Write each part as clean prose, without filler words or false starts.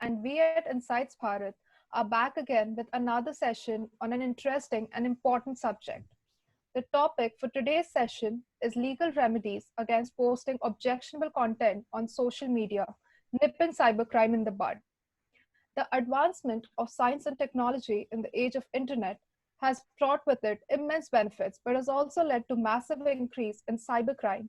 and we at Insights Bharat are back again with another session on an interesting and important subject. The topic for today's session is legal remedies against posting objectionable content on social media, nipping cybercrime in the bud. The advancement of science and technology in the age of internet has brought with it immense benefits, but has also led to massive increase in cybercrime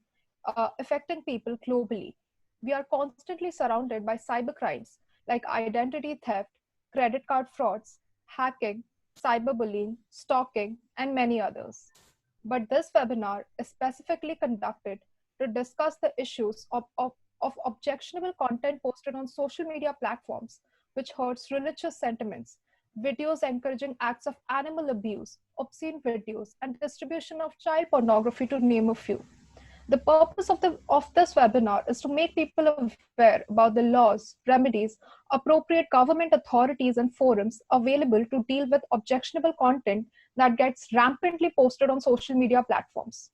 affecting people globally. We are constantly surrounded by cybercrimes like identity theft, credit card frauds, hacking, cyberbullying, stalking, and many others. But this webinar is specifically conducted to discuss the issues of objectionable content posted on social media platforms, which hurts religious sentiments, videos encouraging acts of animal abuse, obscene videos, and distribution of child pornography, to name a few. The purpose of this webinar is to make people aware about the laws, remedies, appropriate government authorities, and forums available to deal with objectionable content that gets rampantly posted on social media platforms.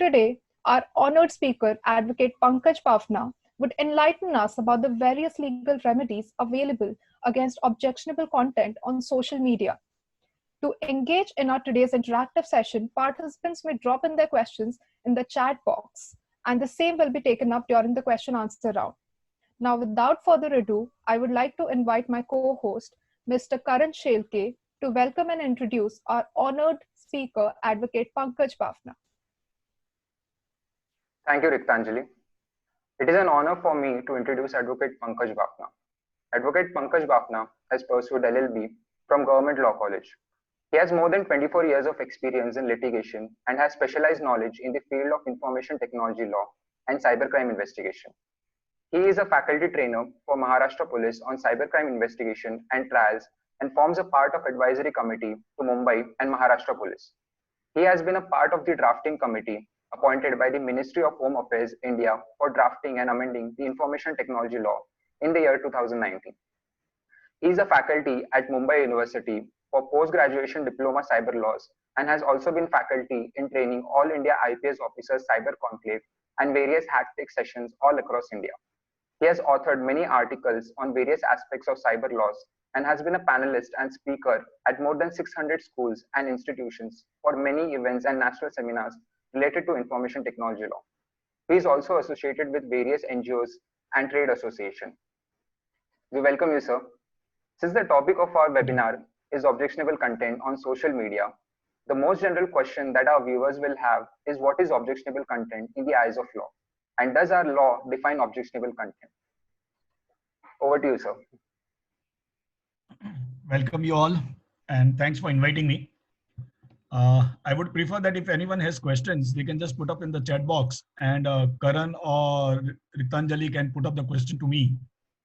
Today, our honored speaker, Advocate Pankaj Pavna, would enlighten us about the various legal remedies available against objectionable content on social media. To engage in our today's interactive session, participants may drop in their questions in the chat box, and the same will be taken up during the question answer round. Now, without further ado, I would like to invite my co-host, Mr. Karan Shelke, to welcome and introduce our honored speaker, Advocate Pankaj Pavna. Thank you, Riktanjali. It is an honor for me to introduce Advocate Pankaj Bafna. Advocate Pankaj Bafna has pursued LLB from Government Law College. He has more than 24 years of experience in litigation and has specialized knowledge in the field of information technology law and cybercrime investigation. He is a faculty trainer for Maharashtra Police on cybercrime investigation and trials and forms a part of advisory committee to Mumbai and Maharashtra Police. He has been a part of the drafting committee appointed by the Ministry of Home Affairs, India, for drafting and amending the information technology law in the year 2019. He is a faculty at Mumbai University for post-graduation diploma cyber laws and has also been faculty in training All India IPS Officers Cyber Conclave and various hack-tech sessions all across India. He has authored many articles on various aspects of cyber laws and has been a panelist and speaker at more than 600 schools and institutions for many events and national seminars related to information technology law. He is also associated with various NGOs and trade associations. We welcome you, sir. Since the topic of our webinar is objectionable content on social media, the most general question that our viewers will have is, what is objectionable content in the eyes of law? And does our law define objectionable content? Over to you, sir. Welcome you all, and thanks for inviting me. I would prefer that if anyone has questions, they can just put up in the chat box, and Karan or Riktanjali can put up the question to me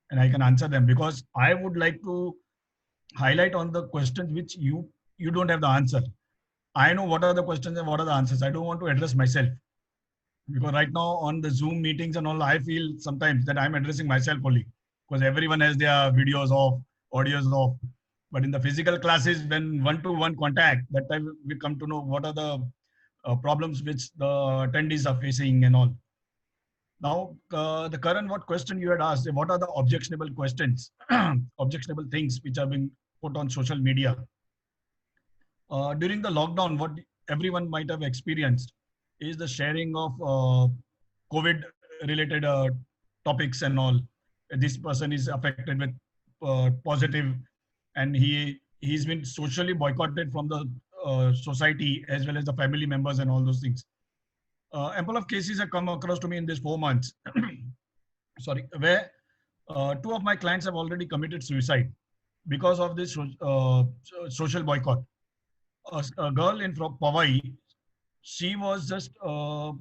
and I can answer them, because I would like to highlight on the questions which you don't have the answer. I know what are the questions and what are the answers. I don't want to address myself, because right now on the Zoom meetings and all, I feel sometimes that I'm addressing myself only, because everyone has their videos off, audios off. But in the physical classes, when one-to-one contact, that time we come to know what are the problems which the attendees are facing and all. Now, the current what question you had asked, what are the objectionable questions, objectionable things which are being put on social media? During the lockdown, what everyone might have experienced is the sharing of COVID-related topics and all. This person is affected with positive, and he's been socially boycotted from the society as well as the family members and all those things. Ample of cases have come across to me in these 4 months. Sorry, where 2 of my clients have already committed suicide because of this social boycott. A girl in Powai, she was just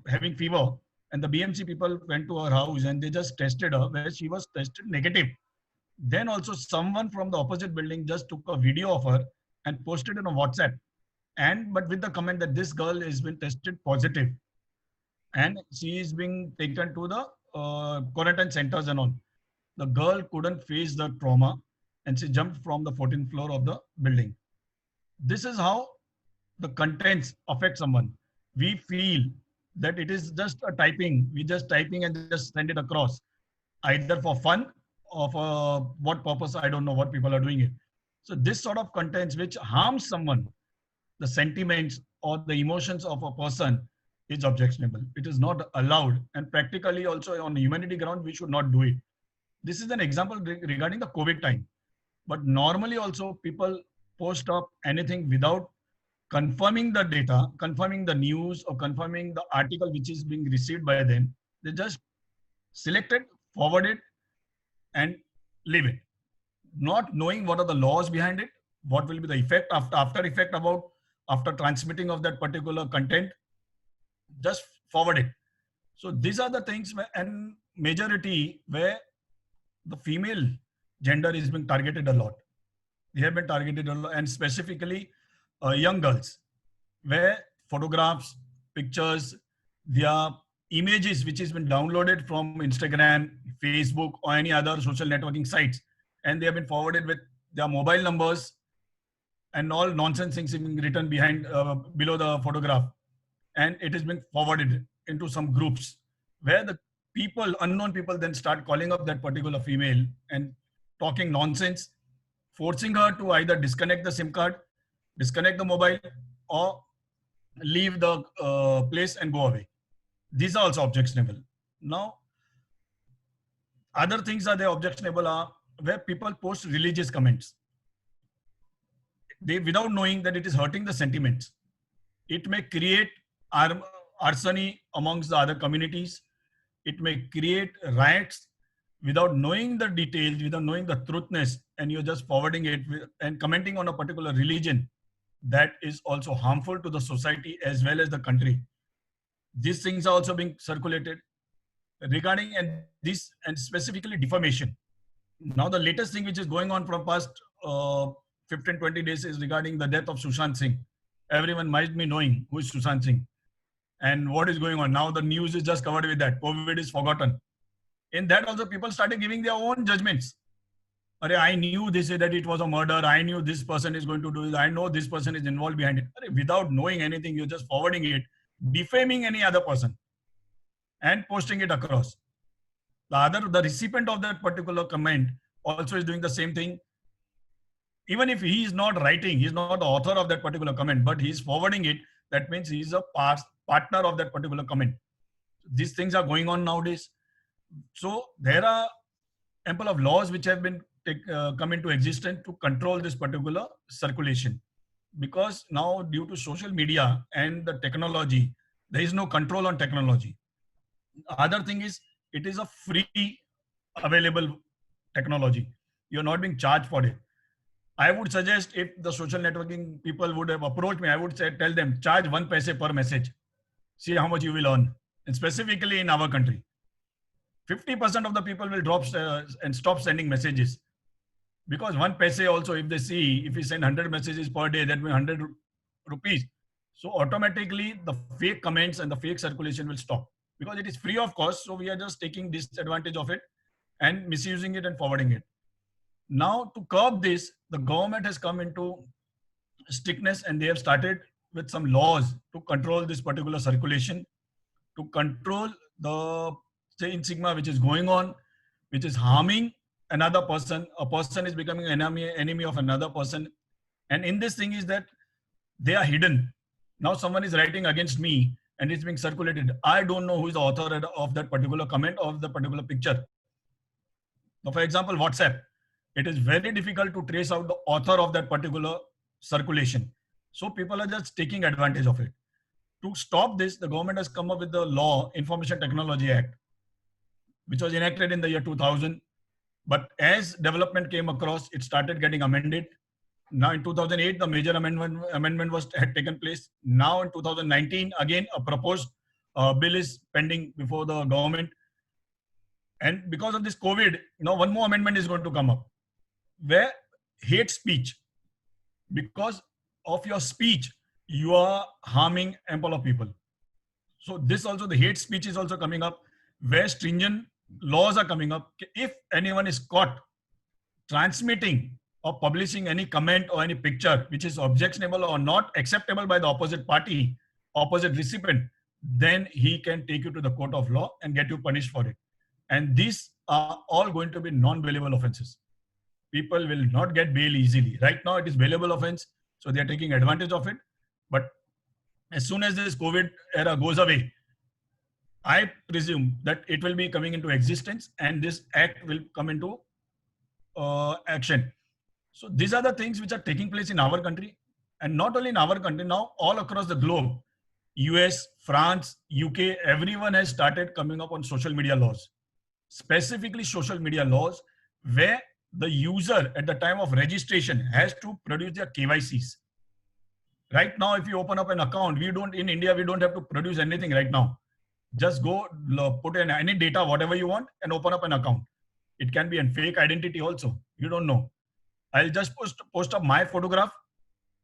having fever, and the BMC people went to her house and they just tested her, where she was tested negative. Then also someone from the opposite building just took a video of her and posted it on WhatsApp, but with the comment that this girl has been tested positive and she is being taken to the quarantine centers and all. The girl couldn't face the trauma and she jumped from the 14th floor of the building. This is how the contents affect someone. We feel that it is just a typing, we just typing and just send it across, either for fun of what purpose, I don't know what people are doing it. So this sort of contents which harms someone, the sentiments or the emotions of a person, is objectionable. It is not allowed, and practically also on humanity ground we should not do it. This is an example regarding the COVID time. But normally also people post up anything without confirming the data, confirming the news, or confirming the article which is being received by them. They just select it, forward it, and leave it, not knowing what are the laws behind it, what will be the effect after effect about after transmitting of that particular content. Just forward it. So these are the things and majority where the female gender is being targeted a lot. They have been targeted a lot, and specifically young girls, where photographs, pictures, their images which has been downloaded from Instagram, Facebook, or any other social networking sites, and they have been forwarded with their mobile numbers, and all nonsense things being written behind below the photograph, and it is being forwarded into some groups where the people, unknown people, then start calling up that particular female and talking nonsense, forcing her to either disconnect the SIM card, disconnect the mobile, or leave the place and go away. These are also objectionable. Now, other things are they objectionable are where people post religious comments. They, without knowing that it is hurting the sentiments, it may create arsony amongst the other communities. It may create riots without knowing the details, without knowing the truthness, and you're just forwarding it and commenting on a particular religion. That is also harmful to the society as well as the country. These things are also being circulated regarding and specifically defamation. Now the latest thing which is going on from past 15-20 days is regarding the death of Sushant Singh. Everyone might be knowing who is Sushant Singh and what is going on. Now the news is just covered with that. COVID is forgotten. In that also people started giving their own judgments. I knew this, that it was a murder. I knew this person is going to do it. I know this person is involved behind it. Without knowing anything, you're just forwarding it, defaming any other person and posting it across. The recipient of that particular comment also is doing the same thing. Even if he is not writing, he's not the author of that particular comment, but he's forwarding it. That means he's a partner of that particular comment. These things are going on nowadays. So there are ample of laws which have been come into existence to control this particular circulation. Because now due to social media and the technology, there is no control on technology. Other thing is, it is a free available technology. You're not being charged for it. I would suggest if the social networking people would have approached me, I would say, tell them, charge 1 paise per message. See how much you will earn. And specifically in our country, 50% of the people will drop and stop sending messages. Because 1 paise also, if they see, if we send 100 messages per day, that means 100 rupees. So automatically the fake comments and the fake circulation will stop. Because it is free of cost, so we are just taking disadvantage of it and misusing it and forwarding it. Now, to curb this, the government has come into strictness and they have started with some laws to control this particular circulation, to control the stigma which is going on, which is harming another person. A person is becoming an enemy of another person. And in this thing is that they are hidden. Now someone is writing against me and it's being circulated. I don't know who is the author of that particular comment or of the particular picture. Now, for example, WhatsApp. It is very difficult to trace out the author of that particular circulation. So people are just taking advantage of it. To stop this, the government has come up with the law, Information Technology Act, which was enacted in the year 2000. But as development came across, it started getting amended. Now in 2008, the major amendment had taken place. Now in 2019, again, a proposed bill is pending before the government. And because of this COVID, one more amendment is going to come up, where hate speech, because of your speech, you are harming ample of people. So this also, the hate speech is also coming up, where stringent laws are coming up. If anyone is caught transmitting or publishing any comment or any picture which is objectionable or not acceptable by the opposite party, opposite recipient, then he can take you to the court of law and get you punished for it. And this are all going to be non-bailable offenses. People will not get bail easily. Right now, it is bailable offense, so they are taking advantage of it. But as soon as this COVID era goes away, I presume that it will be coming into existence and this act will come into action. So these are the things which are taking place in our country, and not only in our country, now all across the globe. US, France, UK, everyone has started coming up on social media laws, specifically social media laws, where the user at the time of registration has to produce their KYCs. Right now, if you open up an account, in India, we don't have to produce anything right now. Just go put in any data, whatever you want, and open up an account. It can be a fake identity also. You don't know. I'll just post up my photograph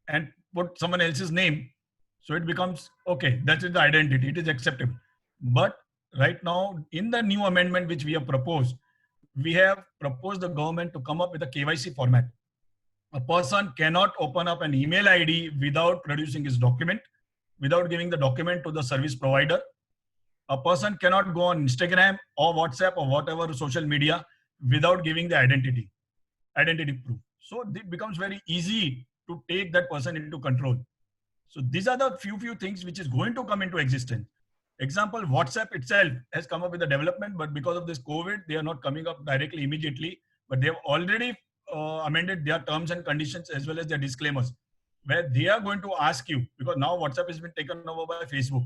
and put someone else's name. So it becomes, okay, that is the identity. It is acceptable. But right now, in the new amendment which we have proposed the government to come up with a KYC format. A person cannot open up an email ID without producing his document, without giving the document to the service provider. A person cannot go on Instagram or WhatsApp or whatever social media without giving the identity proof. So it becomes very easy to take that person into control. So these are the few things which is going to come into existence. Example, WhatsApp itself has come up with a development, but because of this COVID, they are not coming up directly immediately, but they have already amended their terms and conditions as well as their disclaimers, where they are going to ask you, because now WhatsApp has been taken over by Facebook,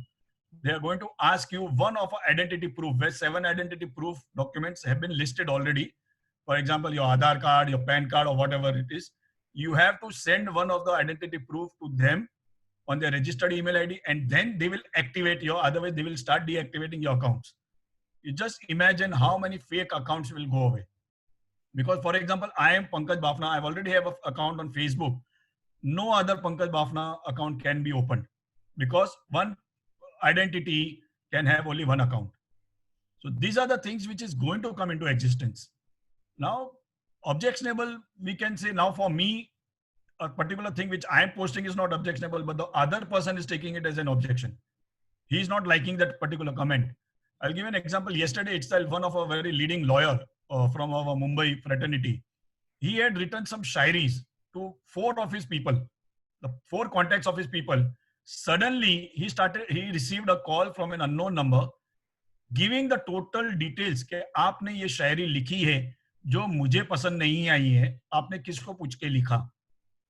they are going to ask you one of identity proof, where 7 identity proof documents have been listed already. For example, your Aadhaar card, your PAN card, or whatever it is, you have to send one of the identity proof to them on their registered email ID, and then they will activate otherwise they will start deactivating your accounts. You just imagine how many fake accounts will go away. Because, for example, I am Pankaj Bafna. I already have an account on Facebook. No other Pankaj Bafna account can be opened because one identity can have only one account. So these are the things which is going to come into existence. Now, objectionable, we can say now for me, a particular thing which I am posting is not objectionable, but the other person is taking it as an objection. He is not liking that particular comment. I'll give an example. Yesterday itself, one of our very leading lawyer from our Mumbai fraternity, he had written some shairis to 4 of his people, the 4 contacts of his people. Suddenly, he received a call from an unknown number, giving the total details कि आपने ये शायरी लिखी है जो मुझे पसंद नहीं आई है, आपने किसको पूछ के लिखा?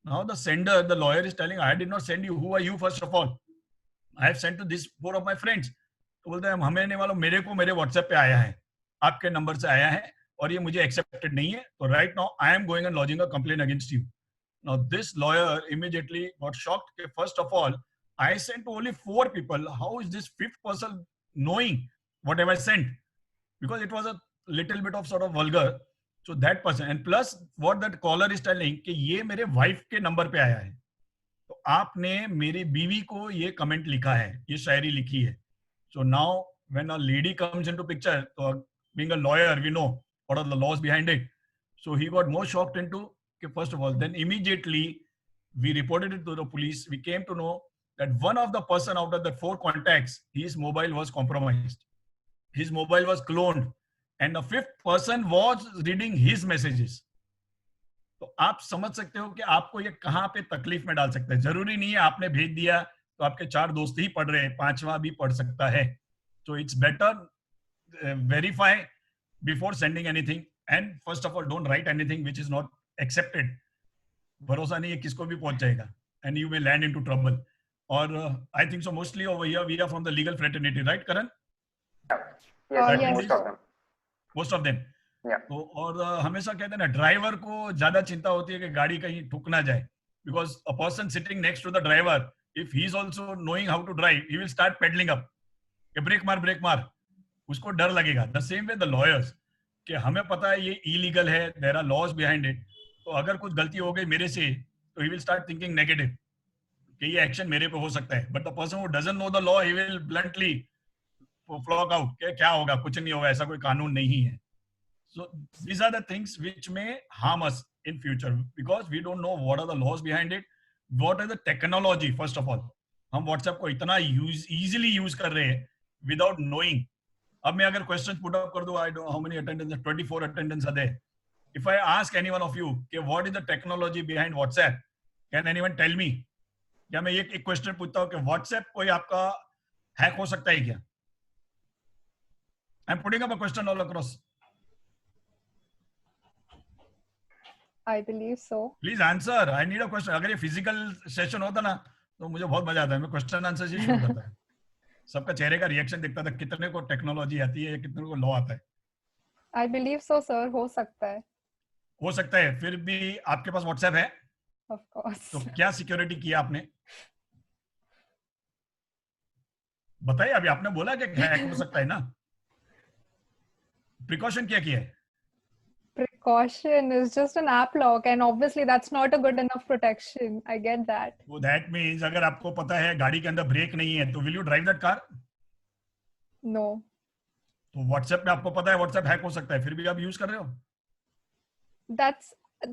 Now the sender, the lawyer is telling, I did not send you. Who are you first of all? I have sent to this 4 of my friends. तो बोलते हैं हमें नहीं मालूम, मेरे को मेरे WhatsApp पे आया है, आपके नंबर से आया है और ये मुझे accepted नहीं है. तो right now I am going and lodging a complaint against you. Now this lawyer immediately got shocked. First of all, I sent to only 4 people. How is this 5th person knowing what have I sent? Because it was a little bit of sort of vulgar. So that person, and plus what that caller is telling कि ये मेरे wife के number पे आया है, तो आपने मेरी बीवी को ये कमेंट लिखा है, ये शायरी लिखी है. So now when a lady comes into picture, so being a lawyer, we know what are the laws behind it. So he got more shocked into, first of all, then immediately we reported it to the police. We came to know that one of the person out of the 4 contacts, his mobile was compromised. His mobile was cloned. And the 5th person was reading his messages. तो आप समझ सकते हो कि आपको ये कहां पे तकलीफ में डाल सकता है. जरूरी नहीं है आपने भेज दिया तो आपके 4 दोस्त ही पढ़ रहे हैं, 5वां भी पढ़ सकता है. So it's better verify before sending anything, and first of all don't write anything which is not accepted. भरोसा नहीं है किसको भी पहुंच जाएगा, and you may land into trouble. Or I think so mostly over here we are from the legal fraternity, right, Karan? Yes, yes. most of them. Most of them. Yeah. तो और हमेशा कहते हैं ना, ड्राइवर को ज्यादा चिंता होती है कि गाड़ी कहीं ठुक ना जाए, because a person sitting next to the driver, if he is also knowing how to drive, he will start pedaling up कि ब्रेक मार, उसको डर लगेगा. The same way the lawyers, कि हमें पता है ये illegal है, there are laws behind it, तो अगर कुछ गलती हो गई मेरे से, तो he will start thinking negative कि ये एक्शन मेरे पे हो सकता है. But the person who doesn't know the law, he will bluntly flock out कि क्या होगा, कुछ नहीं होगा, ऐसा कोई कानून नहीं है. So these are the things which may harm us in future, because we don't know what are the laws behind it, what are the technology. First of all, हम WhatsApp को इतना easily use कर रहे हैं without knowing अब मैं अगर question put up कर दूं, I don't how many attendance, 24 attendance are there. If I ask any one of you, okay, what is the technology behind WhatsApp? Can anyone tell me? क्या मैं एक question पूछता हूँ कि WhatsApp कोई आपका हैक हो सकता है क्या? I'm putting up a question all across. I believe so. Please answer. I need a question. अगर ये फिजिकल सेशन होता ना तो मुझे बहुत मजा आता है. मैं क्वेश्चन आंसर से शुरू करता है. सबका चेहरे का रिएक्शन देखता था, कितने को टेक्नोलॉजी आती है, कितने को लॉ आता है. I believe so, sir. हो सकता है. हो सकता है. फिर भी आपके पास व्हाट्सएप है? Of course. तो क्या सिक्योरिटी किया आपने? बताइए. अभी आपने बोला कि हैक हो सकता है ना. प्रिकॉशन क्या किया है? Precaution is just an app lock, and obviously that's not a good enough protection. I get that. So that means अगर आपको पता है गाड़ी के अंदर ब्रेक नहीं है तो will you drive that car? No. तो व्हाट्सएप में आपको पता है व्हाट्सएप हैक हो सकता है, फिर भी आप यूज कर रहे हो.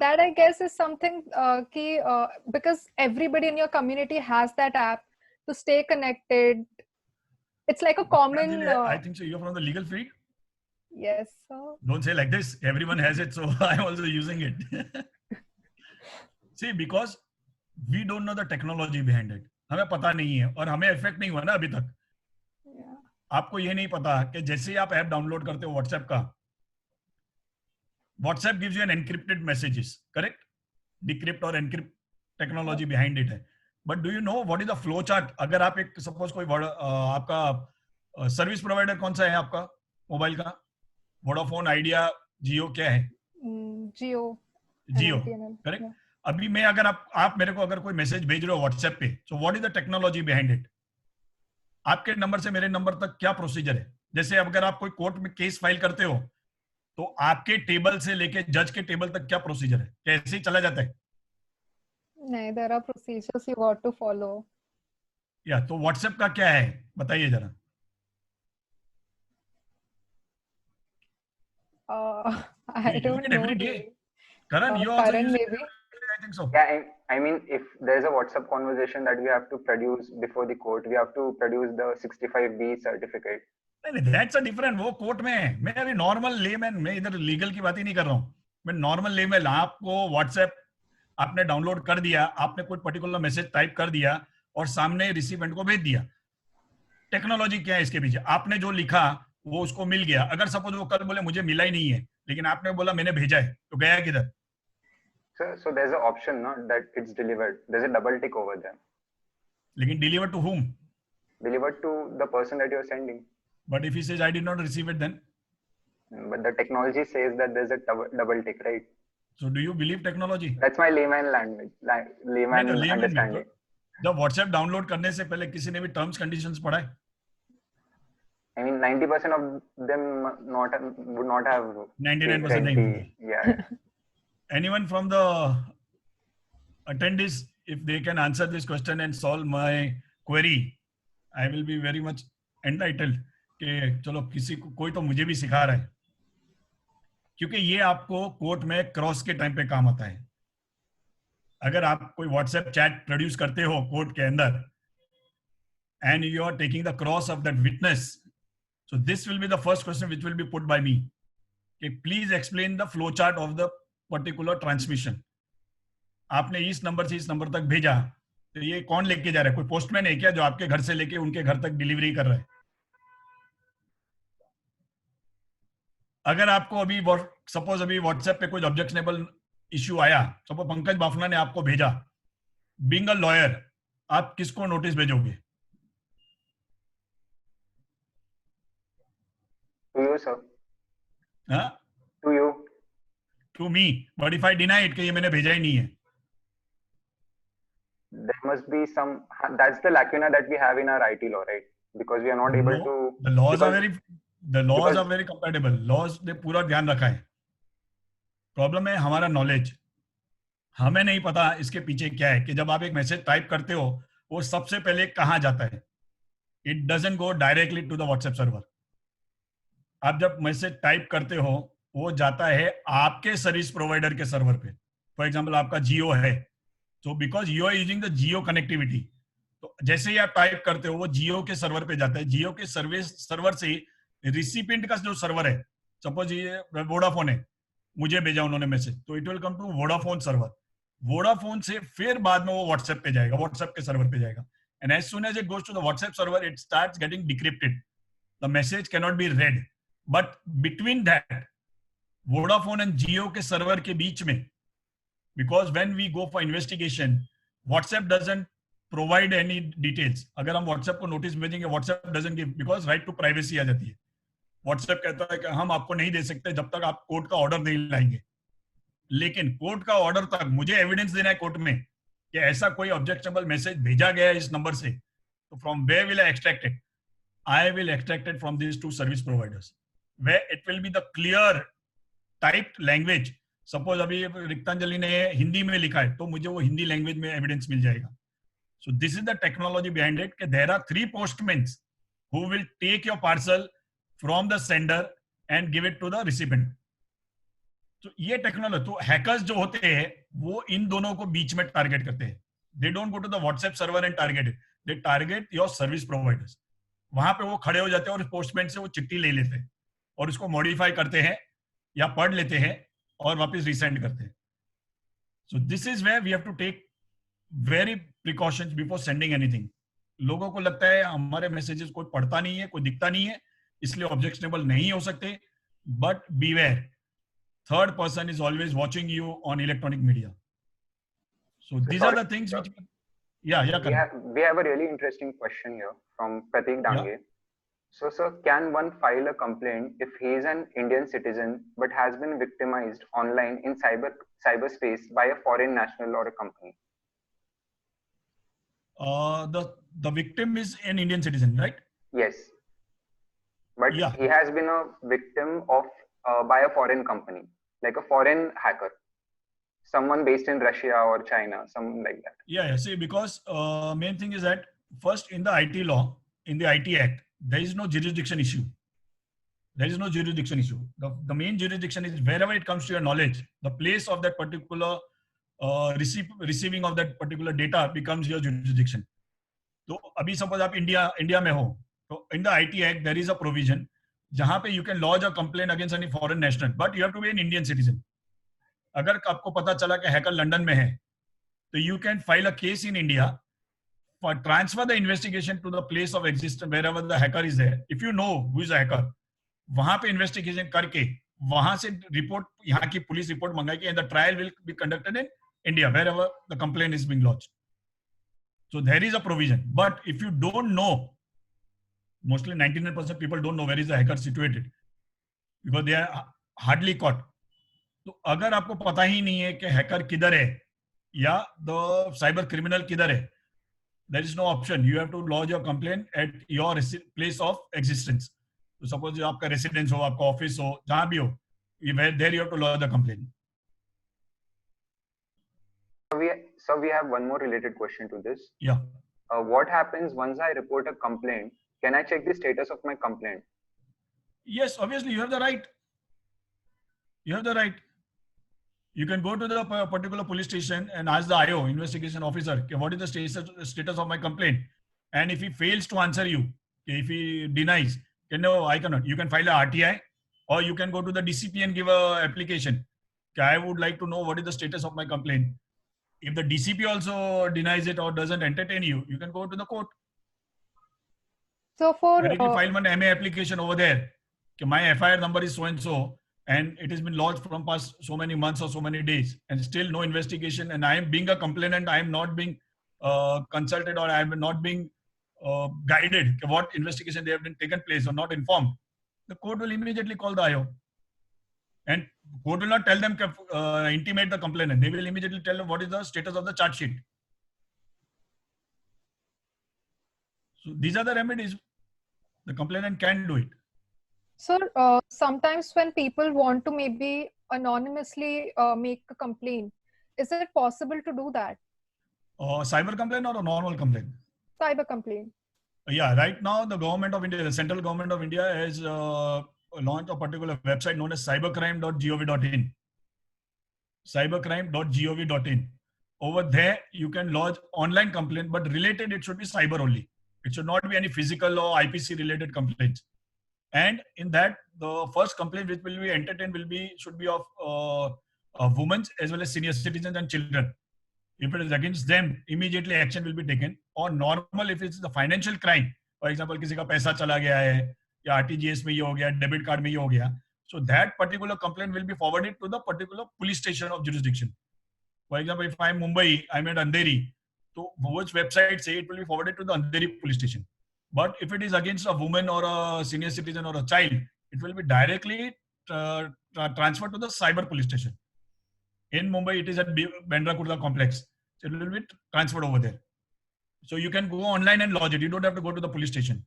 That I guess is something because everybody in your community has that app to stay connected. It's like a common. I think so. You're from the legal field. Yes, sir. Don't say like this. Everyone has it, so I'm also using it. See, because we don't know the technology behind it. हमें पता नहीं है और हमें effect नहीं हुआ ना अभी तक. Yeah. आपको ये नहीं पता कि जैसे ही आप ऐप डाउनलोड करते हो व्हाट्सएप का, WhatsApp gives you an encrypted messages, correct? Decrypt और encrypt technology behind it है. But do you know what is the flow chart? अगर आप एक suppose कोई आपका सर्विस प्रोवाइडर कौन सा है आपका मोबाइल का? वोडाफोन, आइडिया, जियो, क्या है? जियो, करेक्ट. अभी मैं अगर आप मेरे को अगर कोई मैसेज भेज रहे हो व्हाट्सएप पे, so what is the technology behind it? आपके नंबर से मेरे नंबर तक क्या प्रोसीजर है? जैसे अगर आप कोई कोर्ट में केस फाइल करते हो तो आपके टेबल से लेके जज के टेबल तक क्या प्रोसीजर है? कैसे ही चला जाता है? नहीं, there are procedures you got to follow. या तो व्हाट्सएप का क्या है बताइए जरा. I don't know. Every day. Karan, you also Karan use maybe. it? I think so. Yeah, I mean, if there's a WhatsApp conversation that we have to produce before the court, we have to produce the 65B certificate. नहीं, that's a different. वो court में है. मैं अभी normal layman, मैं इधर legal की बात ही नहीं कर रहा हूँ. मैं नॉर्मल लेमैन. आपको व्हाट्सएप आपने डाउनलोड कर दिया, आपने कोई पर्टिकुलर मैसेज टाइप कर दिया और सामने रिसिपेंट को भेज दिया. टेक्नोलॉजी क्या है इसके पीछे? आपने जो लिखा वो उसको मिल गया. अगर सपोज वो कल बोले मुझे मिला ही नहीं है, लेकिन आपने बोला मैंने भेजा है, तो गया किधर? So there's an option, no, that it's delivered. There's a double tick over there. लेकिन delivered to whom? Delivered to the person that you're sending. But if he says I did not receive it, then? But the technology says that there's a double tick, right? So do you believe technology? That's my layman language, layman understanding. जब WhatsApp download करने से पहले किसी ने भी terms conditions पढ़ा है? I mean, 90% of them would not have. 99% नहीं. Yeah. Anyone from the attendees, if they can answer this question and solve my query, I will be very much entitled. कि चलो किसी को कोई तो मुझे भी सिखा रहा है, क्योंकि ये आपको कोर्ट में क्रॉस के टाइम पे काम आता है. अगर आप कोई व्हाट्सएप चैट प्रोड्यूस करते हो कोर्ट के अंदर and you are taking the cross of that witness, so this will be the first question which will be put by me. Okay, please explain the flow chart of the particular transmission. आपने इस number से इस number तक भेजा, तो ये कौन लेके जा रहा है? कोई पोस्टमैन है क्या जो आपके घर से लेके उनके घर तक डिलीवरी कर रहा है? अगर आपको अभी सपोज अभी व्हाट्सएप पे कोई ऑब्जेक्शनेबल इश्यू आया, सपोज पंकज बाफना ने आपको भेजा, बीइंग अ लॉयर आप किसको नोटिस भेजोगे? To you, sir. हाँ? To you. To me. But if I deny it कि ये मैंने भेजा ही नहीं है? There must be some. That's the lacuna that we have in our IT law, right? Because we are not able to. The laws are very compatible. Laws ने पूरा ध्यान रखा है. प्रॉब्लम है हमारा नॉलेज. हमें नहीं पता इसके पीछे क्या है, कि जब आप एक मैसेज टाइप करते हो वो सबसे पहले कहाँ जाता है. It doesn't go directly to the WhatsApp server. आप जब मैसेज टाइप करते हो वो जाता है आपके सर्विस प्रोवाइडर के सर्वर पे. फॉर एग्जांपल आपका जियो है, तो because you are using the Jio connectivity, तो जैसे ही आप टाइप करते हो वो जियो के सर्वर पे जाता है. जियो के सर्विस सर्वर से रिसिपिएंट का जो सर्वर है, सपोज ये वोडाफोन है, मुझे भेजा उन्होंने मैसेज, तो it will come to Vodafone server, Vodafone से फिर बाद में वो व्हाट्सएप पे जाएगा, व्हाट्सएप के सर्वर पे जाएगा, and as soon as it goes to the WhatsApp server it starts getting decrypted, the message can not be read, but between that Vodafone and Jio के सर्वर के बीच में, because when we go for investigation WhatsApp doesn't provide any details, अगर हम WhatsApp को notice भेजेंगे WhatsApp doesn't give, because right to privacy आ जाती है, व्हाट्सएप कहता है कि हम आपको नहीं दे सकते जब तक आप कोर्ट का ऑर्डर नहीं लाएंगे, लेकिन कोर्ट का ऑर्डर तक मुझे एविडेंस देना है कोर्ट में कि ऐसा कोई ऑब्जेक्शनेबल मैसेज भेजा गया है इस नंबर से, तो from where will I extract it? I will extract it from these two service providers, where it will be the clear typed language. Suppose अभी रिक्तांजलि ने हिंदी में लिखा है तो मुझे वो हिंदी लैंग्वेज में एविडेंस मिल जाएगा. So this is the technology behind it. कि there are 3 postmen who will take your parcel from the sender and give it to the recipient. तो ये टेक्नोलॉजी, तो हैकर्स जो होते हैं वो इन दोनों को बीच में टारगेट करते हैं. They don't go to the WhatsApp server and target it. They target your service providers. वहां पे वो खड़े हो जाते हैं और पोस्टमैन से वो चिट्ठी ले लेते हैं और उसको मॉडिफाई करते हैं या पढ़ लेते हैं और वापस रिसेंड करते हैं. So this is where we have to take very precautions before sending anything. लोगों को लगता है हमारे मैसेजेस कोई पढ़ता नहीं है, कोई दिखता नहीं है, इसलिए ऑब्जेक्शनेबल नहीं हो सकते, but beware, third person is always watching you on electronic media. So these are the things which we have a really interesting question here from Pratik Dange. Yeah. So, sir, can one file a complaint if he is an Indian citizen but has been victimized online in cyberspace by a foreign national or a company? The victim is an Indian citizen, right? Yes, but yeah, he has been a victim of by a foreign company, like a foreign hacker. Someone based in Russia or China, something like that. Yeah. See, because main thing is that first in the IT law, in the IT Act, there is no jurisdiction issue. There is no jurisdiction issue. The main jurisdiction is wherever it comes to your knowledge, the place of that particular receiving of that particular data becomes your jurisdiction. So, abhi suppose आप India में हो, तो in the IT Act there is a provision जहाँ पे you can lodge a complaint against any foreign national, but you have to be an Indian citizen. अगर आपको पता चला कि हैकर लंदन में है, तो you can file a case in India for transfer the investigation to the place of existence wherever the hacker is there. If you know who is the hacker, वहां पे इन्वेस्टिगेशन करके वहां से report, यहाँ की पुलिस रिपोर्ट मंगाएगी and the trial will be conducted in India wherever the complaint is being launched. So there is a provision, but if you don't know, mostly 99% people don't know where is the hacker situated because they are hardly caught. तो अगर आपको पता ही नहीं है कि hacker किधर है या द साइबर क्रिमिनल किधर है, there is no option, you have to lodge your complaint at your place of existence. तो सपोज आपका रेसिडेंस हो, आपका ऑफिस हो, जहां भी हो, there you have to lodge the complaint. So we have one more related question to this. Yeah. What happens once I report a complaint? Can I check the status of my complaint? Yes, obviously you have the right. You have the right. You can go to the particular police station and ask the IO, investigation officer, what is the status of my complaint? And if he fails to answer you, if he denies, no, I cannot. You can file a RTI, or you can go to the DCP and give a application. I would like to know what is the status of my complaint. If the DCP also denies it or doesn't entertain you, you can go to the court. So for file one MA application over there. My FIR number is so and so. And it has been lodged from past so many months or so many days, and still no investigation. And I am being a complainant, I am not being consulted, or I am not being guided what investigation they have been taken place or not informed. The court will immediately call the IO, and court will not tell them intimate the complainant. They will immediately tell them what is the status of the charge sheet. So these are the remedies. The complainant can do it. Sir, sometimes when people want to maybe anonymously make a complaint, is it possible to do that? Cyber complaint or a normal complaint? Cyber complaint. Yeah, right now the government of India, the central government of India has launched a particular website known as cybercrime.gov.in. Cybercrime.gov.in. Over there, you can lodge online complaint, but related, it should be cyber only. It should not be any physical or IPC related complaints. And in that, the first complaint which will be entertained should be of women as well as senior citizens and children. If it is against them, immediately action will be taken. Or normal, if it's the financial crime, for example, किसी का पैसा चला गया है या RTGS में ये हो गया, debit card में ये हो गया, so that particular complaint will be forwarded to the particular police station of jurisdiction. For example, if I'm Mumbai, I'm at Andheri, so which website say it will be forwarded to the Andheri police station. But if it is against a woman or a senior citizen or a child, it will be directly transferred to the cyber police station. In Mumbai, it is at Bandra Kurla complex. So it will be transferred over there. So you can go online and lodge it. You don't have to go to the police station.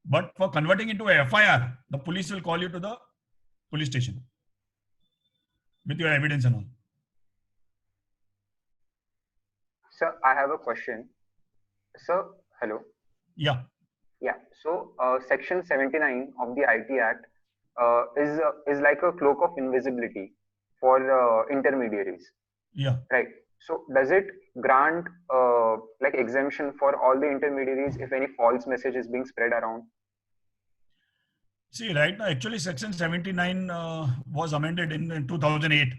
But for converting into a FIR, the police will call you to the police station with your evidence and all. Sir, I have a question. Sir, hello. Yeah. Yeah. So, Section 79 of the IT Act is like a cloak of invisibility for intermediaries. Yeah. Right. So, does it grant like exemption for all the intermediaries if any false message is being spread around? See, right now, actually, Section 79 was amended in 2008,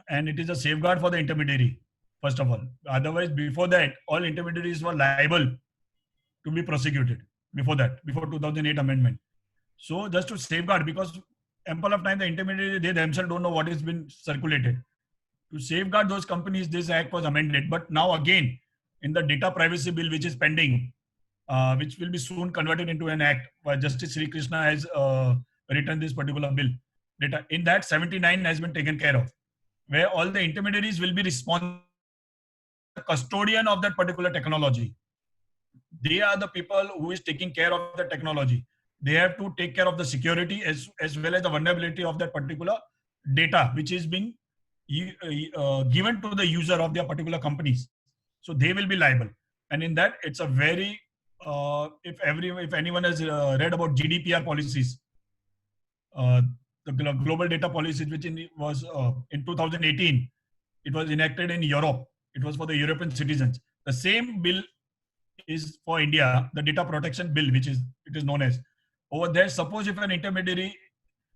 and it is a safeguard for the intermediary, first of all. Otherwise, before that, all intermediaries were liable to be prosecuted before 2008 amendment. So just to safeguard, because ample of time, the intermediary, they themselves don't know what has been circulated. To safeguard those companies, this act was amended. But now again, in the data privacy bill, which is pending, which will be soon converted into an act, Justice Sri Krishna has written this particular bill. Data in that 79 has been taken care of, where all the intermediaries will be responsible, custodian of that particular technology. They are the people who is taking care of the technology. They have to take care of the security as well as the vulnerability of that particular data, which is being given to the user of their particular companies. So they will be liable. And in that, it's a very if anyone has read about GDPR policies, the global data policies, which was in 2018, it was enacted in Europe. It was for the European citizens. The same bill is for India, the data protection bill, which is known as. Over there, suppose if an intermediary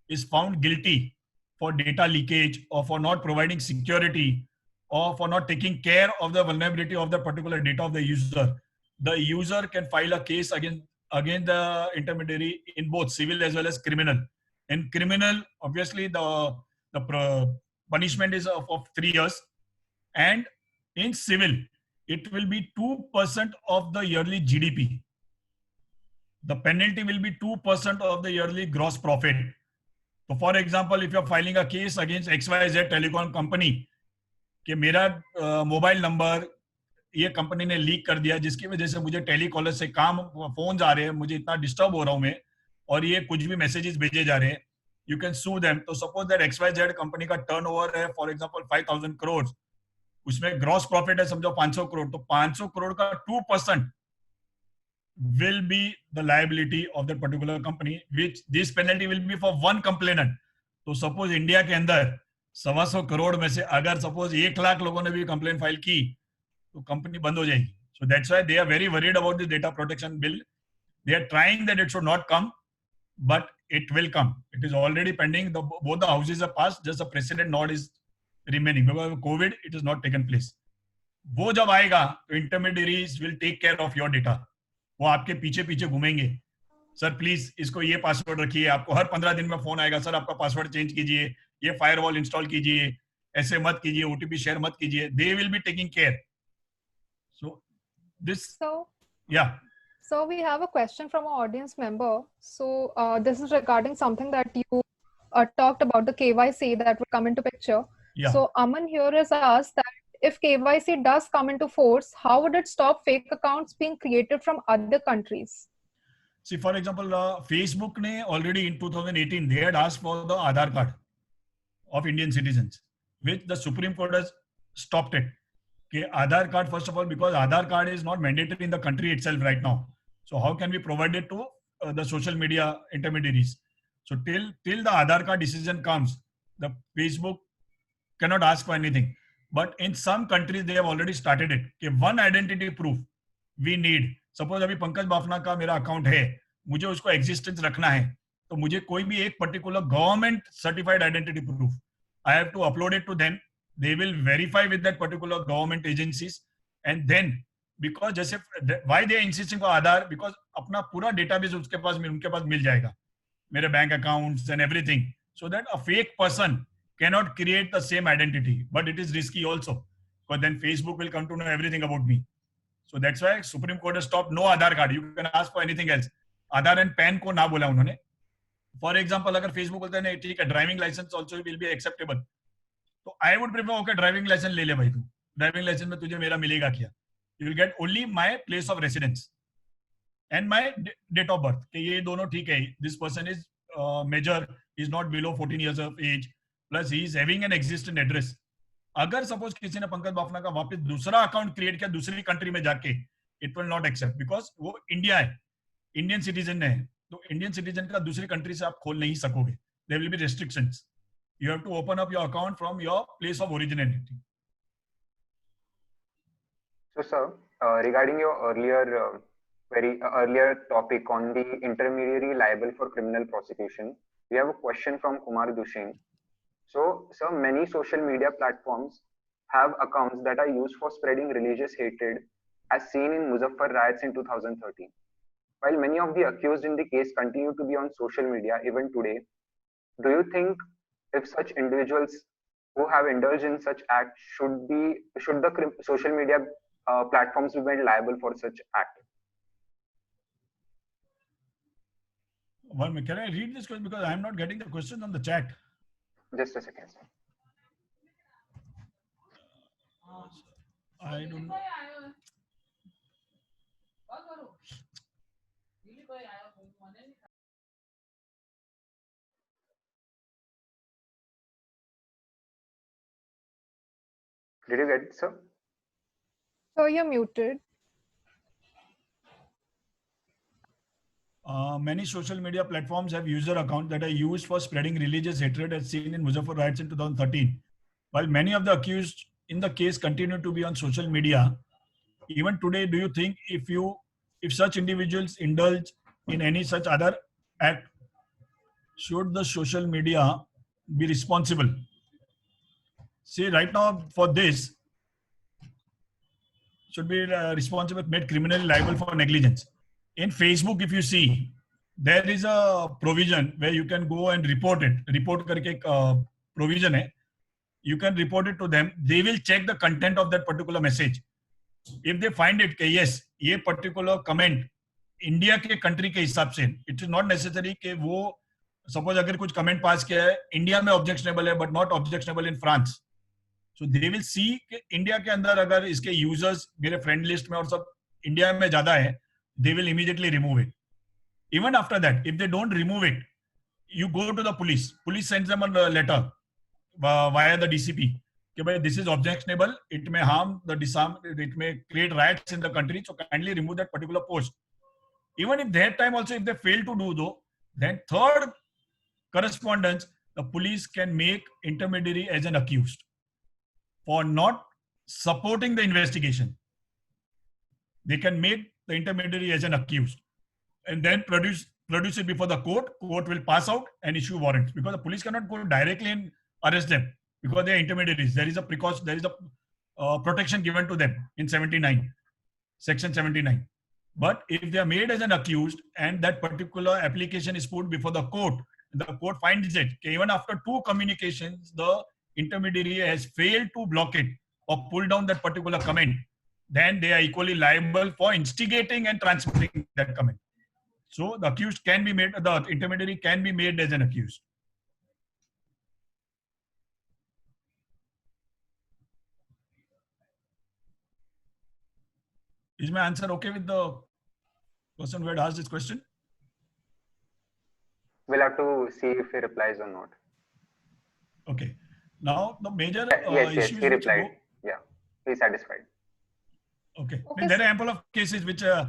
is found guilty for data leakage or for not providing security or for not taking care of the vulnerability of the particular data of the user can file a case against the intermediary in both civil as well as criminal. In criminal, obviously the punishment is of 3 years, and in civil, it will be 2% of the yearly GDP. The penalty will be 2% of the yearly gross profit. So for example, if you're filing a case against XYZ telecom company, कि मेरा mobile number ये company ने leak कर दिया, जिसकी वजह से मुझे टेलीकॉलर से फोन आ रहे हैं, मुझे इतना डिस्टर्ब हो रहा हूं मैं, और ये कुछ भी मैसेजेस भेजे जा रहे हैं, you can sue them. तो सपोज दैट XYZ कंपनी का टर्नओवर है फॉर एग्जांपल 5,000 करोड़, उसमें ग्रॉस प्रॉफिट है समझो 500 करोड़, तो 500 करोड़ का 2% will be the liability of that particular company, which this penalty will be for one complainant. तो सपोज इंडिया के अंदर 125 करोड़ में से अगर सपोज 1 लाख लोगों ने भी कंप्लेन फाइल की, तो कंपनी बंद हो जाएगी. So that's why they are very worried about the data protection bill. They are trying that it should not come, but it will come. It is already pending. Both the houses are passed. Just a precedent nod is remaining. Because of COVID, it has not taken place. वो जब आएगा, तो intermediaries will take care of your data. वो आपके पीछे पीछे घूमेंगे. Sir please इसको ये पासवर्ड रखिए, आपको हर 15 दिन में फोन आएगा, सर आपका पासवर्ड चेंज कीजिए, ये फायरवॉल इंस्टॉल कीजिए, ऐसे मत कीजिए, ओटीपी शेयर मत कीजिए. They will be taking care. So this. Yeah. So we have a question from our audience member. So this is regarding something that you talked about, the KYC that will come into picture. Yeah. So Aman here has asked that if KYC does come into force, how would it stop fake accounts being created from other countries? See, for example, Facebook ne already in 2018, they had asked for the Aadhaar card of Indian citizens, which the Supreme Court has stopped it. Okay, Aadhaar card, first of all, because Aadhaar card is not mandatory in the country itself right now. So how can we provide it to the social media intermediaries? So till the Aadhaar card decision comes, the Facebook cannot ask for anything. But in some countries, they have already started it. Okay, one identity proof we need. Suppose अभी पंकज बाफना का मेरा account है, मुझे उसको existence रखना है, तो मुझे कोई भी एक particular government certified identity proof I have to upload it to them. They will verify with that particular government agencies, and then because जैसे why they are insisting for Aadhaar, because अपना पूरा डेटाबेस उनके पास मिल जाएगा, मेरे bank accounts and everything, so that a fake person cannot create the same identity. But it is risky also, because then Facebook will come to know everything about me. So that's why Supreme Court has stopped no Aadhaar card. You can ask for anything else. Aadhaar and PAN को ना बोला उन्होंने. For example, अगर Facebook बोलते हैं नहीं ठीक है, driving licence also will be acceptable, तो I would prefer okay driving licence ले ले भाई, तू ड्राइविंग लाइसेंस में तुझे मेरा मिलेगा क्या? You will get only my place of residence and my date of birth, कि ये दोनों ठीक है, this person is major, is not below 14 years of age, plus he is having an existing address. अगर सपोज किसी ने पंकज बाफना का वापस दूसरा अकाउंट क्रिएट किया दूसरी कंट्री में जाके, it will not accept, because वो इंडिया है, इंडियन सिटीजन है, तो इंडियन सिटीजन का दूसरी कंट्री से आप खोल नहीं सकोगे. There will be restrictions. You have to open up your account from your place of originality. So, sir, regarding your earlier topic on the intermediary liable for criminal prosecution, we have a question from Kumar Dushin. So, sir, many social media platforms have accounts that are used for spreading religious hatred, as seen in Muzaffar riots in 2013. While many of the accused in the case continue to be on social media even today, do you think if such individuals who have indulged in such acts should the social media platforms be made liable for such act? One minute, can I read this question, because I am not getting the question on the chat. Just a second, sir. I don't know. Did you get it, sir? So you're muted. Many social media platforms have user accounts that are used for spreading religious hatred, as seen in Muzaffar riots in 2013. While many of the accused in the case continue to be on social media, even today, do you think if such individuals indulge in any such other act, should the social media be responsible? See, right now for this, should be responsible, made criminally liable for negligence. In Facebook, if you see, there is a provision where you can go and report it. Report करके एक provision है. You can report it to them. They will check the content of that particular message. If they find it कि yes, ये particular comment India के country के हिसाब से, it is not necessary कि वो suppose अगर कुछ comment पास किया है इंडिया में objectionable है but not objectionable in France. So they will see कि इंडिया के अंदर अगर इसके यूजर्स मेरे फ्रेंड लिस्ट में और सब इंडिया में ज्यादा है, they will immediately remove it. Even after that, if they don't remove it, you go to the police. Police sends them a letter via the DCP. कि भाई this is objectionable. It may harm the disarm. It may create riots in the country. So kindly remove that particular post. Even if that time also, if they fail to do though, then third correspondence, the police can make intermediary as an accused for not supporting the investigation. They can make the intermediary as an accused and then produce it before the court. Court will pass out and issue warrants, because the police cannot go directly and arrest them because they are intermediaries. There is a precaution, there is a protection given to them in 79, section 79. But if they are made as an accused and that particular application is put before the court finds it, even after 2 communications, the intermediary has failed to block it or pull down that particular comment, then they are equally liable for instigating and transmitting that comment. So the accused can be made, the intermediary can be made as an accused. Is my answer okay with the person who had asked this question? We'll have to see if he replies or not. Okay. Now the major yes, issues. he replied. Yeah, he's satisfied. Okay. There are ample of cases which I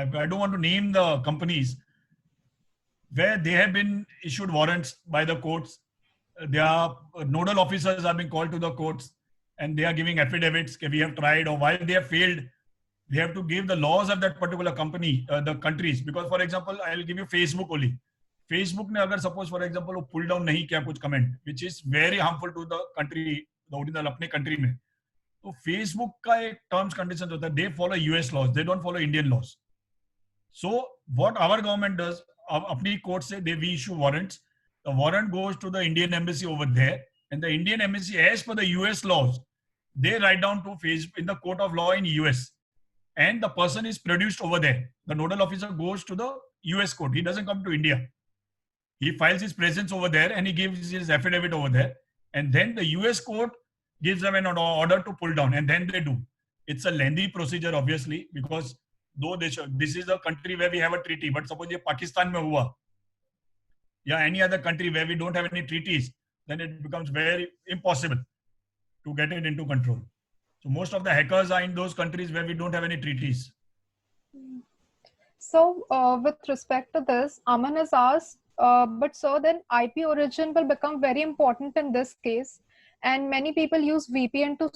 don't want to name the companies where they have been issued warrants by the courts. Their nodal officers are being called to the courts and they are giving affidavits that we have tried, or why they have failed they have to give the laws of that particular company, the countries. Because for example, I'll give you Facebook only. Facebook ने अगर suppose for example वो pull down नहीं किया कुछ comment, which is very harmful to the country, the original अपने country में, तो Facebook का एक terms conditions होता है, they follow US laws, they don't follow Indian laws. So what our government does, अपनी court से we issue warrants. The warrant goes to the Indian embassy over there, and the Indian embassy, as per the US laws, they write down to Facebook in the court of law in US, and the person is produced over there. The nodal officer goes to the US court. He doesn't come to India. He files his presence over there and he gives his affidavit over there, and then the US court gives them an order to pull down, and then they do. It's a lengthy procedure, obviously, because though this is a country where we have a treaty, but suppose ये Pakistan में हुआ, या any other country where we don't have any treaties, then it becomes very impossible to get it into control. So most of the hackers are in those countries where we don't have any treaties. So with respect to this, Aman has asked, but so then IP origin will become very important in this case, and many people use VPN to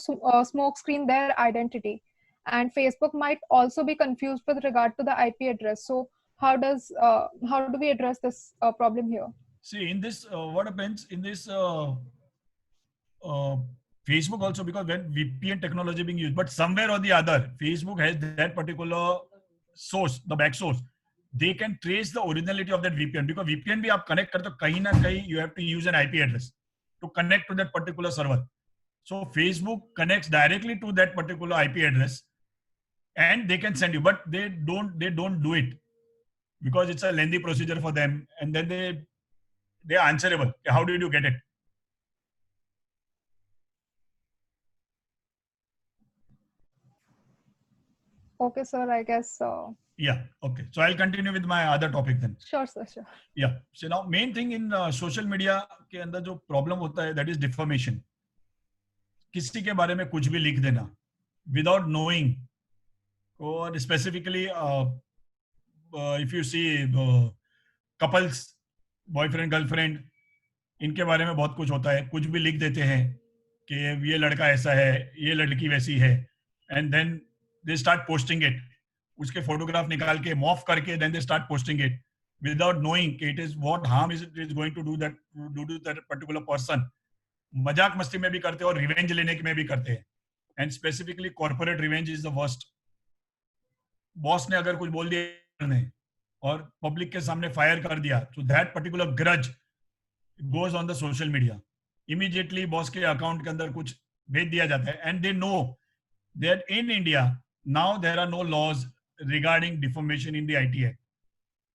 smoke screen their identity, and Facebook might also be confused with regard to the IP address. So how do we address this problem here? See, in this, what happens in this Facebook also, because when VPN technology being used, but somewhere or the other, Facebook has that particular source, the back source. They can trace the originality of that VPN, because VPN भी आप connect करते हो कहीं ना कहीं, you have to use an IP address to connect to that particular server. So Facebook connects directly to that particular IP address, and they can send you, but they don't do it because it's a lengthy procedure for them, and then they are answerable. How did you get it? Okay, sir, I guess so. Yeah, okay. So I'll continue with my other topic then. Sure, sir, sure. Yeah. So now main thing in social media के अंदर जो problem होता है, that is defamation. किसी के बारे में कुछ भी लिख देना without knowing, or specifically if you see couples, boyfriend, girlfriend, इनके बारे में बहुत कुछ होता है, कुछ भी लिख देते हैं कि ये लड़का ऐसा है, ये लड़की वैसी है, and then they start posting it. उसके फोटोग्राफ निकाल के मॉफ करके then they start posting it without knowing it is what harm is it is going to do to that particular person. मजाक मस्ती में भी करते हैं और रिवेंज लेने में भी करते हैं, and specifically corporate revenge is the worst. Boss ने अगर कुछ बोल दिया और पब्लिक के सामने फायर कर दिया, so that particular grudge goes on the social media. Immediately boss के अकाउंट के अंदर कुछ भेज दिया जाता है, and they know that in India now there are no laws regarding defamation in the IT Act.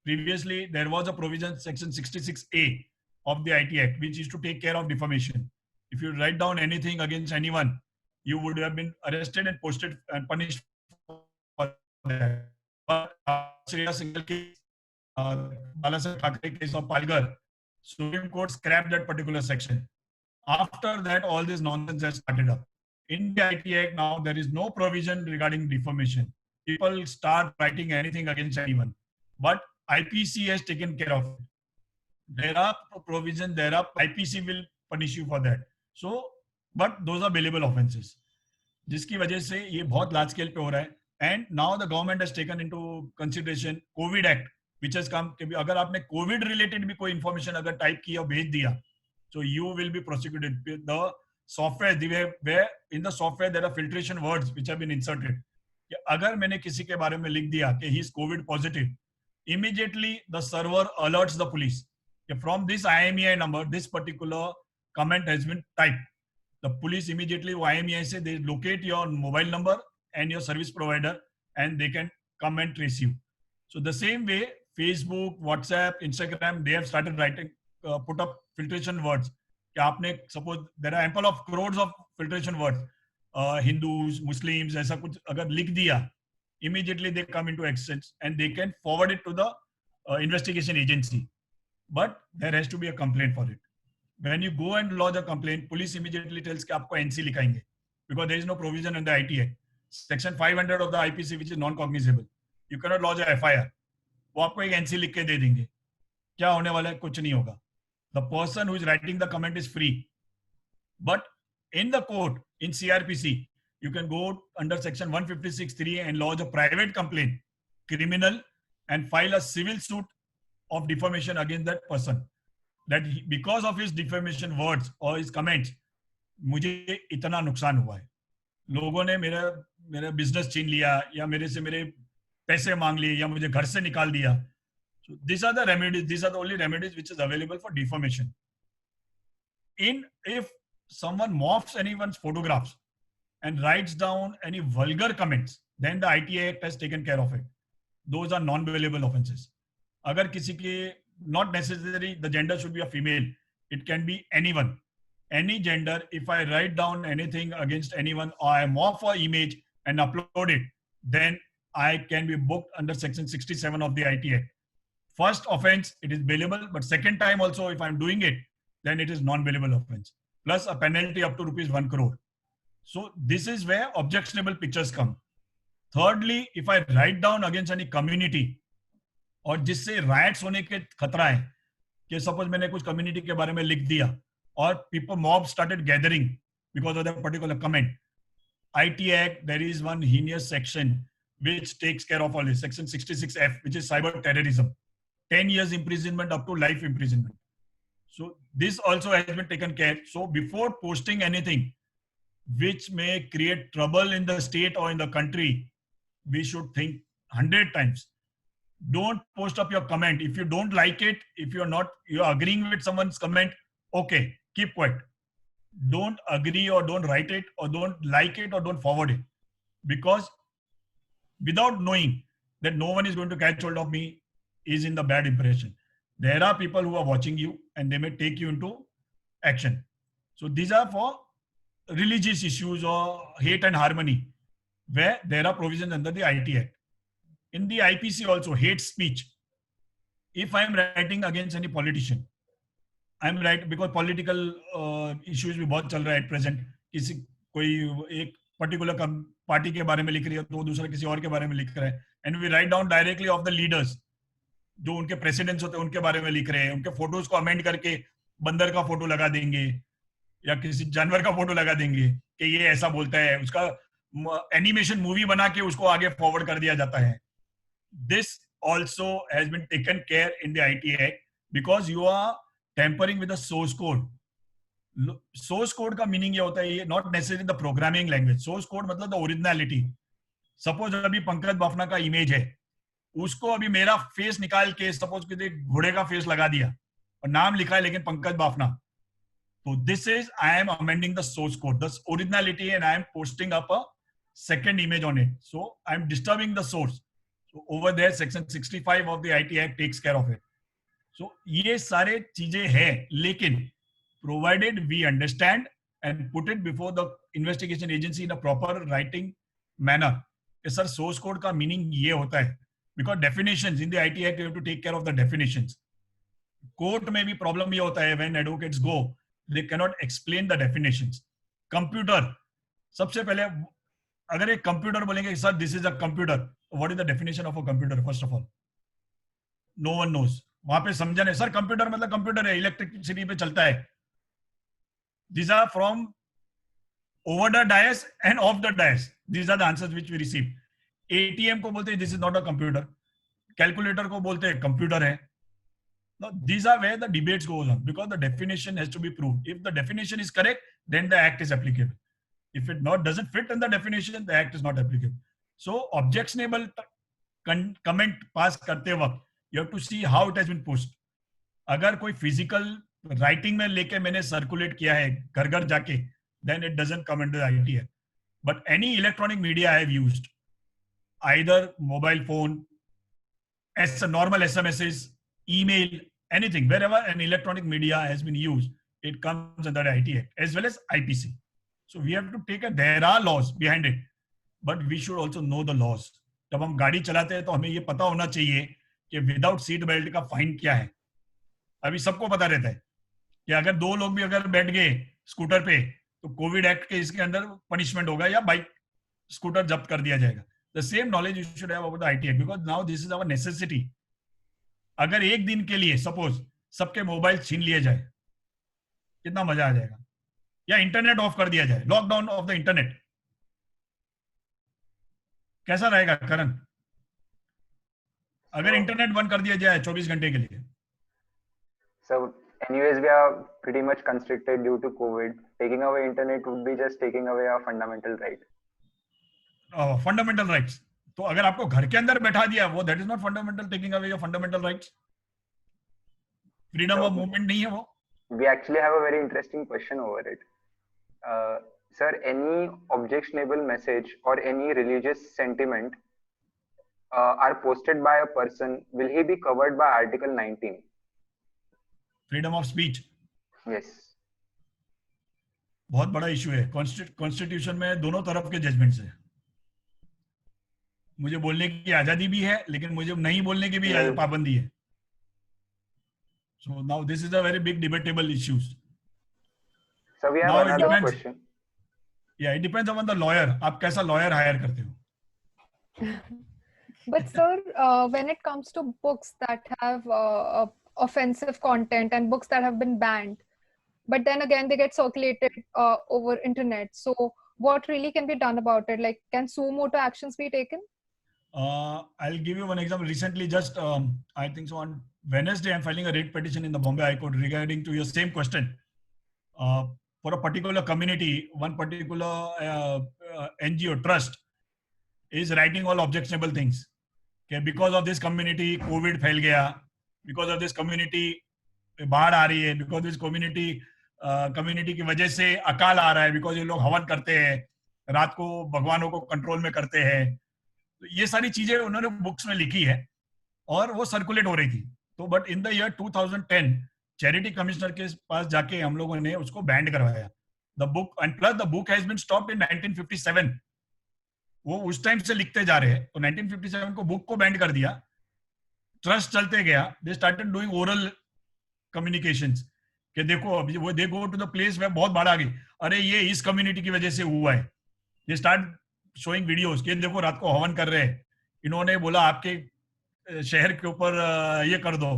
Previously, there was a provision, section 66A of the IT Act, which is to take care of defamation. If you write down anything against anyone, you would have been arrested and posted and punished for that. But single case, Balasaheb Thackeray case of Palghar, Supreme Court scrapped that particular section. After that, all this nonsense has started up. In the IT Act now, there is no provision regarding defamation. People start writing anything against anyone, but IPC has taken care of it. There are provisions, IPC will punish you for that. So, but those are bailable offenses. जिसकी वजह से ये बहुत large scale पे हो रहा है. And now the government has taken into consideration COVID Act, which has come. कि अगर आपने COVID related भी कोई information अगर type किया और भेज दिया, so you will be prosecuted. The software, where in the software there are filtration words which have been inserted. कि अगर मैंने किसी के बारे में लिख दिया कि he is COVID positive, immediately the server alerts the police. From this IMEI number, this particular comment has been typed. The police immediately IMEI say they locate your mobile number and your service provider, and they can come and trace you. So the same way, Facebook, WhatsApp, Instagram, they have started writing, put up filtration words. कि आपने suppose there are ample of crores of filtration words. Hindus, Muslims, ऐसा कुछ अगर लिख दिया, immediately they come into exchange and they can forward it to the investigation agency. But there has to be a complaint for it. When you go and lodge a complaint, police immediately tells कि आपको NC लिखाएंगे, because there is no provision in the IT Act. Section 500 of the IPC, which is non-cognizable. You cannot lodge a FIR. वो आपको एक NC लिख के दे देंगे. क्या होने वाला है? कुछ नहीं होगा. The person who is writing the comment is free. But in the court, in CRPC, you can go under section 156(3) and lodge a private complaint, criminal, and file a civil suit of defamation against that person. That because of his defamation words or his comments, मुझे इतना नुकसान हुआ है, लोगों ने मेरा business छीन लिया, या मेरे से मेरे पैसे मांग लिए, या मुझे घर से निकाल दिया. So these are the remedies. These are the only remedies which is available for defamation. If someone morphs anyone's photographs and writes down any vulgar comments, then the ITA Act has taken care of it. Those are non-bailable offenses. Agar kisi ke, not necessarily the gender should be a female. It can be anyone, any gender. If I write down anything against anyone, or I morph an image and upload it, then I can be booked under section 67 of the ITA Act. First offense, it is bailable, but second time also, if I'm doing it, then it is non-bailable offense, plus a penalty up to rupees 1 crore. So this is where objectionable pictures come. Thirdly, if I write down against any community, और जिससे riots होने के खतरा है, कि suppose मैंने कुछ community के बारे में लिख दिया, और people mob started gathering because of that particular comment. ITA Act, there is one heinous section which takes care of all this, section 66F, which is cyber terrorism. 10 years imprisonment up to life imprisonment. So this also has been taken care. So before posting anything which may create trouble in the state or in the country, we should think 100 times. Don't post up your comment. If you don't like it, if you're agreeing with someone's comment, okay, keep quiet. Don't agree or don't write it or don't like it or don't forward it. Because without knowing that no one is going to catch hold of me is in the bad impression. There are people who are watching you and they may take you into action. So these are for religious issues or hate and harmony, where there are provisions under the ITA Act. In the IPC also, hate speech. If I am writing against any politician, I am right because political issues भी बहुत चल रहा है at present. किसी कोई एक particular party के बारे में लिख रही है तो दूसरा किसी और के बारे में लिख रहा है, and we write down directly of the leaders. जो उनके प्रेसिडेंट्स होते हैं उनके बारे में लिख रहे हैं, उनके फोटोज को अमेंड करके बंदर का फोटो लगा देंगे या किसी जानवर का फोटो लगा देंगे कि ये ऐसा बोलता है, उसका एनिमेशन मूवी बना के उसको आगे फॉरवर्ड कर दिया जाता है. This also has been taken care in the ITA Act because you are tampering with the source code. Source code का मीनिंग ये होता है, ये not necessarily the programming language. Source code मतलब the originality. Suppose अभी पंकज बाफना का image है, उसको अभी मेरा फेस निकाल के सपोज किसी घोड़े का फेस लगा दिया और नाम लिखा है लेकिन पंकज बाफना, तो this is I am amending the source code, the originality, and I am posting up a second image on it. So I am disturbing the source. So over there section 65 of the ITA Act takes care of it. So ये सारे चीजें हैं, लेकिन provided we understand and put it before the investigation agency in a proper writing manner. Sir source code का meaning ये होता है, because definitions in the ITA Act you have to take care of the definitions. Court में भी problem ये होता है, when advocates go they cannot explain the definitions. Computer, सबसे पहले अगर एक कंप्यूटर बोलेंगे sir this is a computer, what is the definition of a computer? First of all, no one knows. वहां पे समझा नहीं, सर कंप्यूटर मतलब कंप्यूटर है, इलेक्ट्रिसिटी पे चलता है. These are from over the dais and off the dais. These are the answers which we receive. ATM को बोलते हैं this is not a computer, calculator को बोलते हैं कंप्यूटर है. These are where the debates goes on because the definition has to be proved. If the definition is correct, then the act is applicable. If it doesn't fit in the definition, the act is not applicable. So objectionable comment pass करते वक्त you have to see how it has been posted. अगर कोई physical writing में लेके मैंने circulate किया है घर घर जाके, then it doesn't come under the ITA. But any electronic media I have used, either mobile phone, as a normal SMSs, email, anything, wherever an electronic media has been used, it comes under the ITA Act as well as IPC. So we have to take there are laws behind it, but we should also know the laws. जब हम गाड़ी चलाते हैं तो हमें ये पता होना चाहिए कि विदाउट सीट बेल्ट का फाइन क्या है. अभी सबको पता रहता है कि अगर दो लोग भी अगर बैठ गए स्कूटर पे तो कोविड एक्ट के इसके अंदर पनिशमेंट होगा या बाइक स्कूटर जब्त कर दिया जाएगा. The same knowledge you should have about the ITA because now this is our necessity. अगर एक दिन के लिए सपोज सबके मोबाइल छीन लिए जाए, कितना मजा आ जाएगा. या इंटरनेट ऑफ कर दिया जाए, लॉकडाउन ऑफ द इंटरनेट, कैसा रहेगा करण अगर इंटरनेट बंद कर दिया जाए 24 घंटे के लिए? So, anyways, we are pretty much constricted due to COVID. Taking away internet would be just taking away our fundamental right. Fundamental rights, तो अगर आपको घर के अंदर बैठा दिया वो, that is not fundamental, taking away your fundamental rights, freedom So, of movement नहीं है वो? we actually have a very interesting question over it. Sir, any objectionable message or any religious sentiment are posted by a person, will he be covered by Article 19? Freedom of speech Yes. बहुत बड़ा issue है constitution में, दोनों तरफ के judgements है। मुझे बोलने की आजादी भी है, लेकिन मुझे नहीं बोलने की भी Well, पाबंदी है। So now this is a very big debatable issues. so we have Now it another depends. question. Yeah, it depends on the lawyer. आप कैसा लॉयर हायर करते हो? But sir, when it comes to books that have offensive content and books that have been banned, but then again they get circulated over internet, so what really can be done about it? Like, can suo motu actions be taken? I'll give you one example. Recently, just I think so on Wednesday, I'm filing a writ petition in the Bombay High Court regarding to your same question. For a particular community, one particular NGO trust is writing all objectionable things. Okay, because of this community, COVID फैल गया. Because of this community, बाढ़ आ रही है. Because this community की वजह से अकाल आ रहा है. Because ये लोग हवन करते हैं, रात को भगवानों को कंट्रोल में करते हैं. तो ये सारी चीजें उन्होंने बुक्स में लिखी है और वो सर्कुलेट हो रही थी। तो but in the year 2010 charity commissioner के पास जाके हम लोगों ने उसको बैंड करवाया the book, and plus the book has been stopped in 1957। वो उस टाइम से लिखते जा रहे हैं, तो 1957 को बुक को बैंड कर दिया। ट्रस्ट चलते गया, they started doing oral communications कि देखो अभी वो दे गो टू द प्लेस में बहुत बाढ़ आ गई, अरे ये इस कम्युनिटी की वजह से हुआ है। दे स्टार्ट शोइंग वीडियोस कि देखो रात को हवन कर रहे हैं, इन्होंने बोला आपके शहर के ऊपर ये कर दो।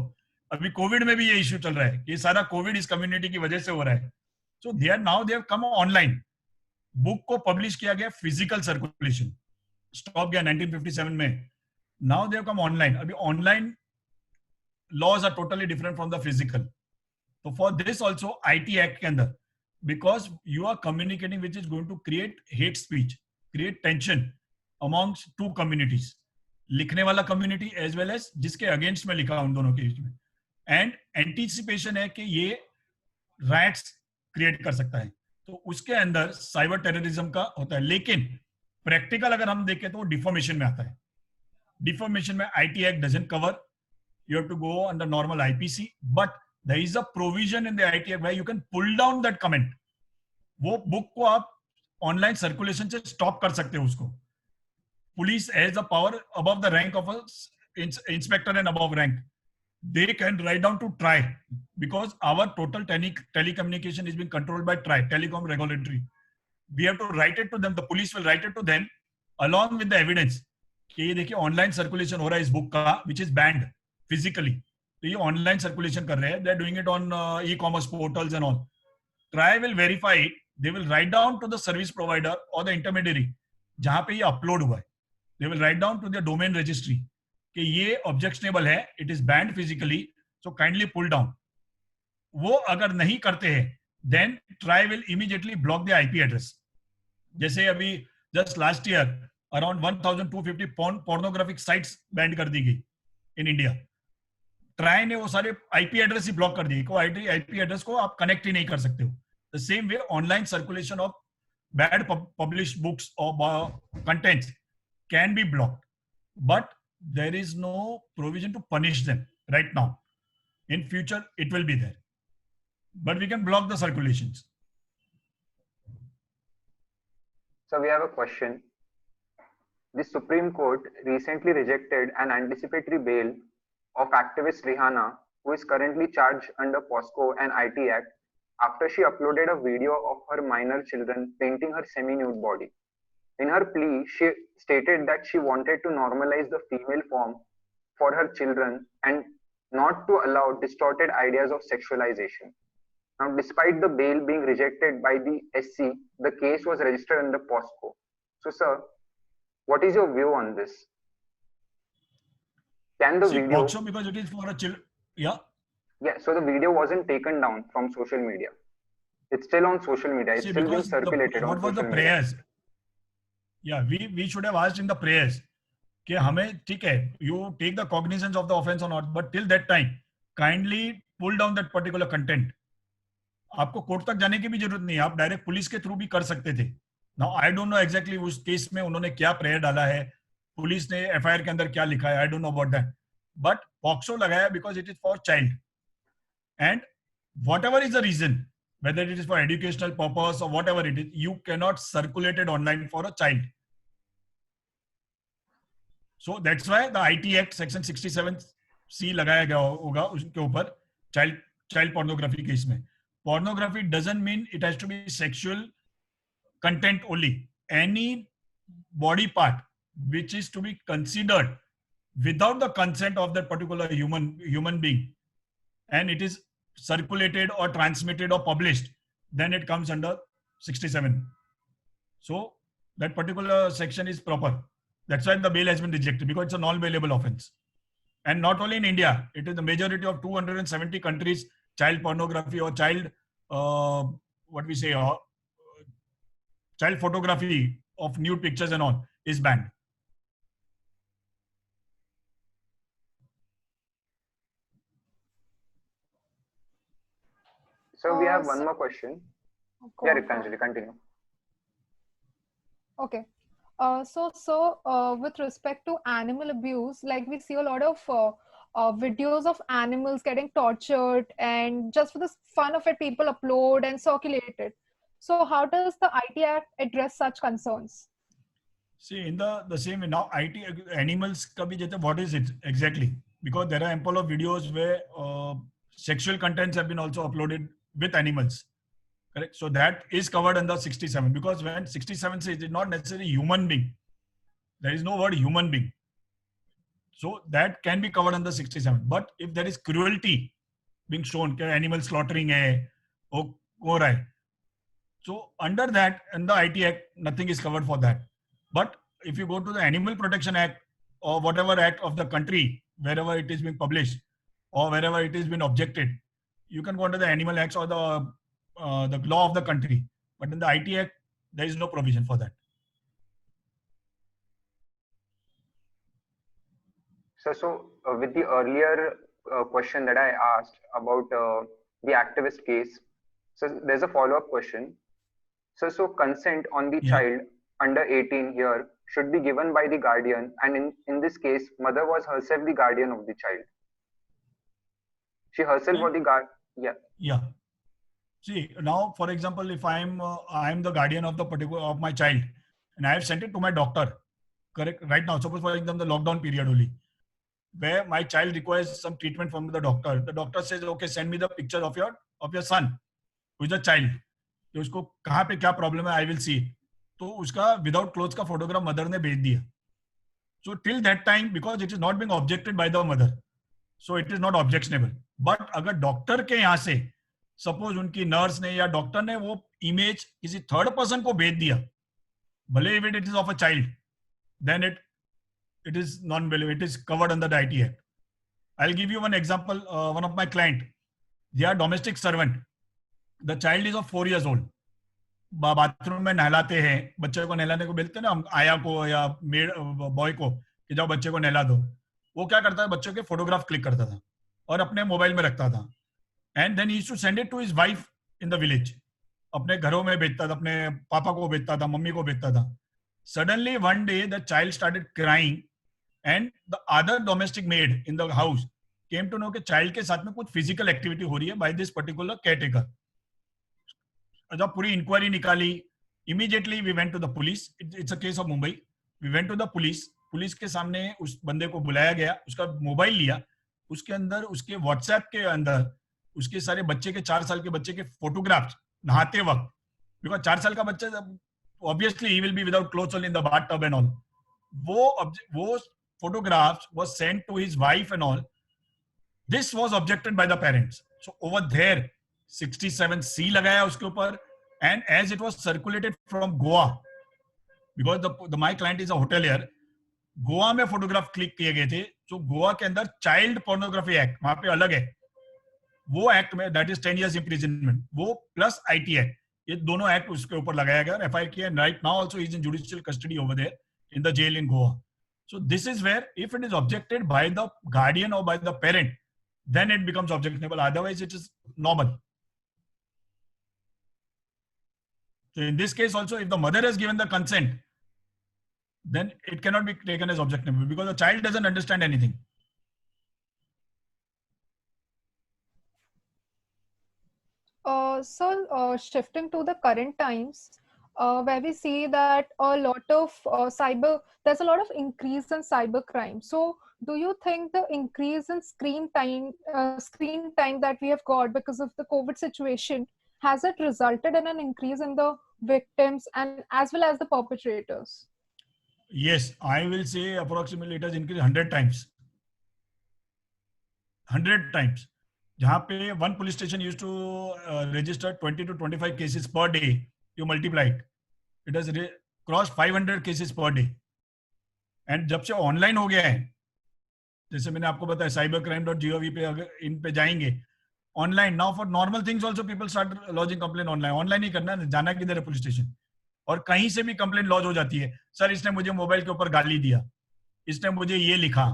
अभी कोविड में भी ये इश्यू चल रहा है, ये सारा कोविड इस कम्युनिटी की वजह से हो रहा है। So they are now they have come online. Book को पब्लिश किया गया, फिजिकल सर्कुलेशन स्टॉप गया 1957 में। Now they have come online. अभी online laws are totally different from the physical. तो for this also IT act के अंदर, because you are communicating which is going to create hate speech, create tension amongst two communities, लिखने वाला community as well as जिसके against में लिखा उन दोनों के बीच में। एंड एंटीसिपेशन है कि ये राइट्स क्रिएट कर सकता है, तो उसके अंदर साइबर टेररिज्म का होता है। लेकिन प्रैक्टिकल अगर हम देखें तो वो डिफॉर्मेशन में आता है। डिफॉर्मेशन में IT act doesn't cover, you have to go under normal IPC, but there is a provision in the IT act where you can pull down that comment. वो बुक को आप ऑनलाइन सर्कुलेशन से stop कर सकते हो उसको। Police has the power above the rank of inspector and above rank, they can write down to TRAI, because our total telecommunication is being controlled by TRAI, Telecom Regulatory. We have to write it to them, the police will write it to them along with the evidence कि ये देखिए online circulation हो रहा है इस book का, which is banned physically. तो ये ऑनलाइन सर्कुलेशन कर रहे हैं, they are doing it on e-commerce portals and all. TRAI will verify it, they will write down to the service provider or the intermediary जहां पे ये upload हुआ है, they will write down to their domain registry कि ये objectionable है, it is banned physically, so kindly pull down. वो अगर नहीं करते हैं then TRAI will immediately block the IP address. जैसे अभी just last year around 1250 pornographic sites banned कर दी गई इन इंडिया। ट्राई ने वो सारे IP एड्रेस ही ब्लॉक कर दिए, को IP एड्रेस को आप कनेक्ट ही नहीं कर सकते हो। The same way online circulation of bad published books और contents can be blocked, but there is no provision to punish them right now. In future it will be there, but we can block the circulations. So we have a question. The Supreme Court recently rejected an anticipatory bail of activist Rihanna, who is currently charged under POSCO and IT Act after she uploaded a video of her minor children painting her semi-nude body. In her plea, she stated that she wanted to normalize the female form for her children and not to allow distorted ideas of sexualization. Now, despite the bail being rejected by the SC, the case was registered under POSCO. So, sir, What is your view on this? Can the See, video? POCSO, because it is for a child. Yeah. Yeah. So the video wasn't taken down from social media. It's still on social media. It's See, still being because circulated on what was the social media. prayers? Yeah, we should have asked in the prayers कि हमें ठीक है, you take the cognizance of the offense or not, but till that time, kindly pull down that particular content. आपको court तक जाने की भी जरूरत नहीं है, आप डायरेक्ट पुलिस के थ्रू भी कर सकते थे. Now I don't know exactly उस केस में उन्होंने क्या प्रेयर डाला है, पुलिस ने एफआईआर के अंदर क्या लिखा है, I don't know about that, but POCSO लगाया because it is for child. And whatever is the reason, whether it is for educational purpose or whatever it is, you cannot circulate it online for a child. So that's why the IT Act section 67C लगाया गया होगा उसके ऊपर child pornography case में. Pornography doesn't mean it has to be sexual content only. Any body part which is to be considered without the consent of that particular human being, and it is circulated or transmitted or published, then it comes under 67. So that particular section is proper. That's why the bail has been rejected, because it's a non-bailable offense. And not only in India, it is the majority of 270 countries, child pornography or child child photography of nude pictures and all is banned. So we have one more question. Go Yeah, on. Ritanjali, continue. Okay. With respect to animal abuse, like we see a lot of videos of animals getting tortured, and just for the fun of it, people upload and circulate it. So how does the IT Act address such concerns? See, in the same way, now IT animals ka bhi jete, what is it exactly? Because there are ample of videos where sexual contents have been also uploaded with animals. Correct. So that is covered under 67, because when 67 says it's not necessarily human being, there is no word human being. So that can be covered under 67. But if there is cruelty being shown, animal slaughtering hai, ho raha hai, so under that, in the IT Act, nothing is covered for that. But if you go to the Animal Protection Act or whatever act of the country, wherever it is being published or wherever it is being objected, you can go under the Animal Acts or the law of the country. But in the IT Act, there is no provision for that. So with the earlier question that I asked about the activist case, so there's a follow-up question. So consent on the child under 18 here should be given by the guardian, and in this case, mother was herself the guardian of the child. She herself was the guard. Yeah. See, now, for example, if I am the guardian of of my child, and I have sent it to my doctor, correct? Right now, suppose for example, the lockdown period only, where my child requires some treatment from the doctor. The doctor says, okay, send me the picture of your son, who is a child. कि उसको कहाँ पे क्या problem है, I will see. तो उसका without cloth का photograph mother ने भेज दिया. So till that time, because it is not being objected by the mother, so it is not objectionable. But अगर डॉक्टर के यहाँ से सपोज उनकी नर्स ने या डॉक्टर ने वो इमेज किसी थर्ड पर्सन को भेज दिया, भले if it is of a child, then it is non-bailable. It is covered under the IT Act. I'll give you one example. One of my client, they are domestic servant. The child is of 4 years old. Bathroom में नहलाते हैं, बच्चे को नहलाने को बोलते हैं ना हम, आया को या मेड बॉय को कि जाओ बच्चे को नहला दो. वो क्या करता है, बच्चों के फोटोग्राफ क्लिक करता था और अपने मोबाइल में रखता था. And then he used to send it to his wife in the village. अपने घरों में भेजता था, अपने पापा को भेजता था, मम्मी को भेजता था. Suddenly one day the child started crying, and the other domestic maid in the house came to know कि child के साथ में कुछ physical activity हो रही है by this particular caretaker. जब पूरी इंक्वायरी निकाली, immediately we went to the police. It's a case of Mumbai. We went to the police. Police के सामने उस बंदे को बुलाया गया, उसका मोबाइल लिया, उसके अंदर उसके व्हाट्सएप के अंदर उसके सारे बच्चे के 4 साल के बच्चे के फोटोग्राफ्स नहाते वक्त, बिकॉज 4 साल का बच्चा obviously he will be without clothes only in the bathtub and all. वो photographs was sent to his wife and all. This was objected by the parents. So over there 67C लगाया उसके ऊपर, and as it was circulated from Goa, because the my client is a hotelier, Goa में photograph click किए गए थे, जो गोवा के अंदर चाइल्ड पोर्नोग्राफी एक्ट वहां पे अलग है, वो एक्ट में दैट इज 10 years imprisonment, वो प्लस आईटी एक्ट, ये दोनों एक्ट उसके ऊपर लगाया गया, एफआईआर किया, right now also is in judicial custody over there in the jail in Goa. So this is where if it is objected by the guardian or by the parent, then it becomes objectionable. Otherwise, it is normal. So in this case also, if the mother has given the consent, then it cannot be taken as objectionable because the child doesn't understand anything. So shifting to the current times, where we see that a lot of there's a lot of increase in cyber crime. So do you think the increase in screen time that we have got because of the COVID situation, has it resulted in an increase in the victims and as well as the perpetrators? Yes, I will say approximately it has increased 100 times. 100 times. जहाँ पे one police station used to register 20 to 25 cases per day, you multiply it. It has crossed 500 cases per day. And जब से online हो गया है, जैसे मैंने आपको बताया cybercrime.gov पे अगर इन पे जाएंगे, online now for normal things also people start lodging complain online ही करना है, जाना किधर है पुलिस स्टेशन, और कहीं से भी कंप्लेन लॉज हो जाती है. सर इसने मुझे मोबाइल के ऊपर गाली दिया, इसने मुझे ये लिखा,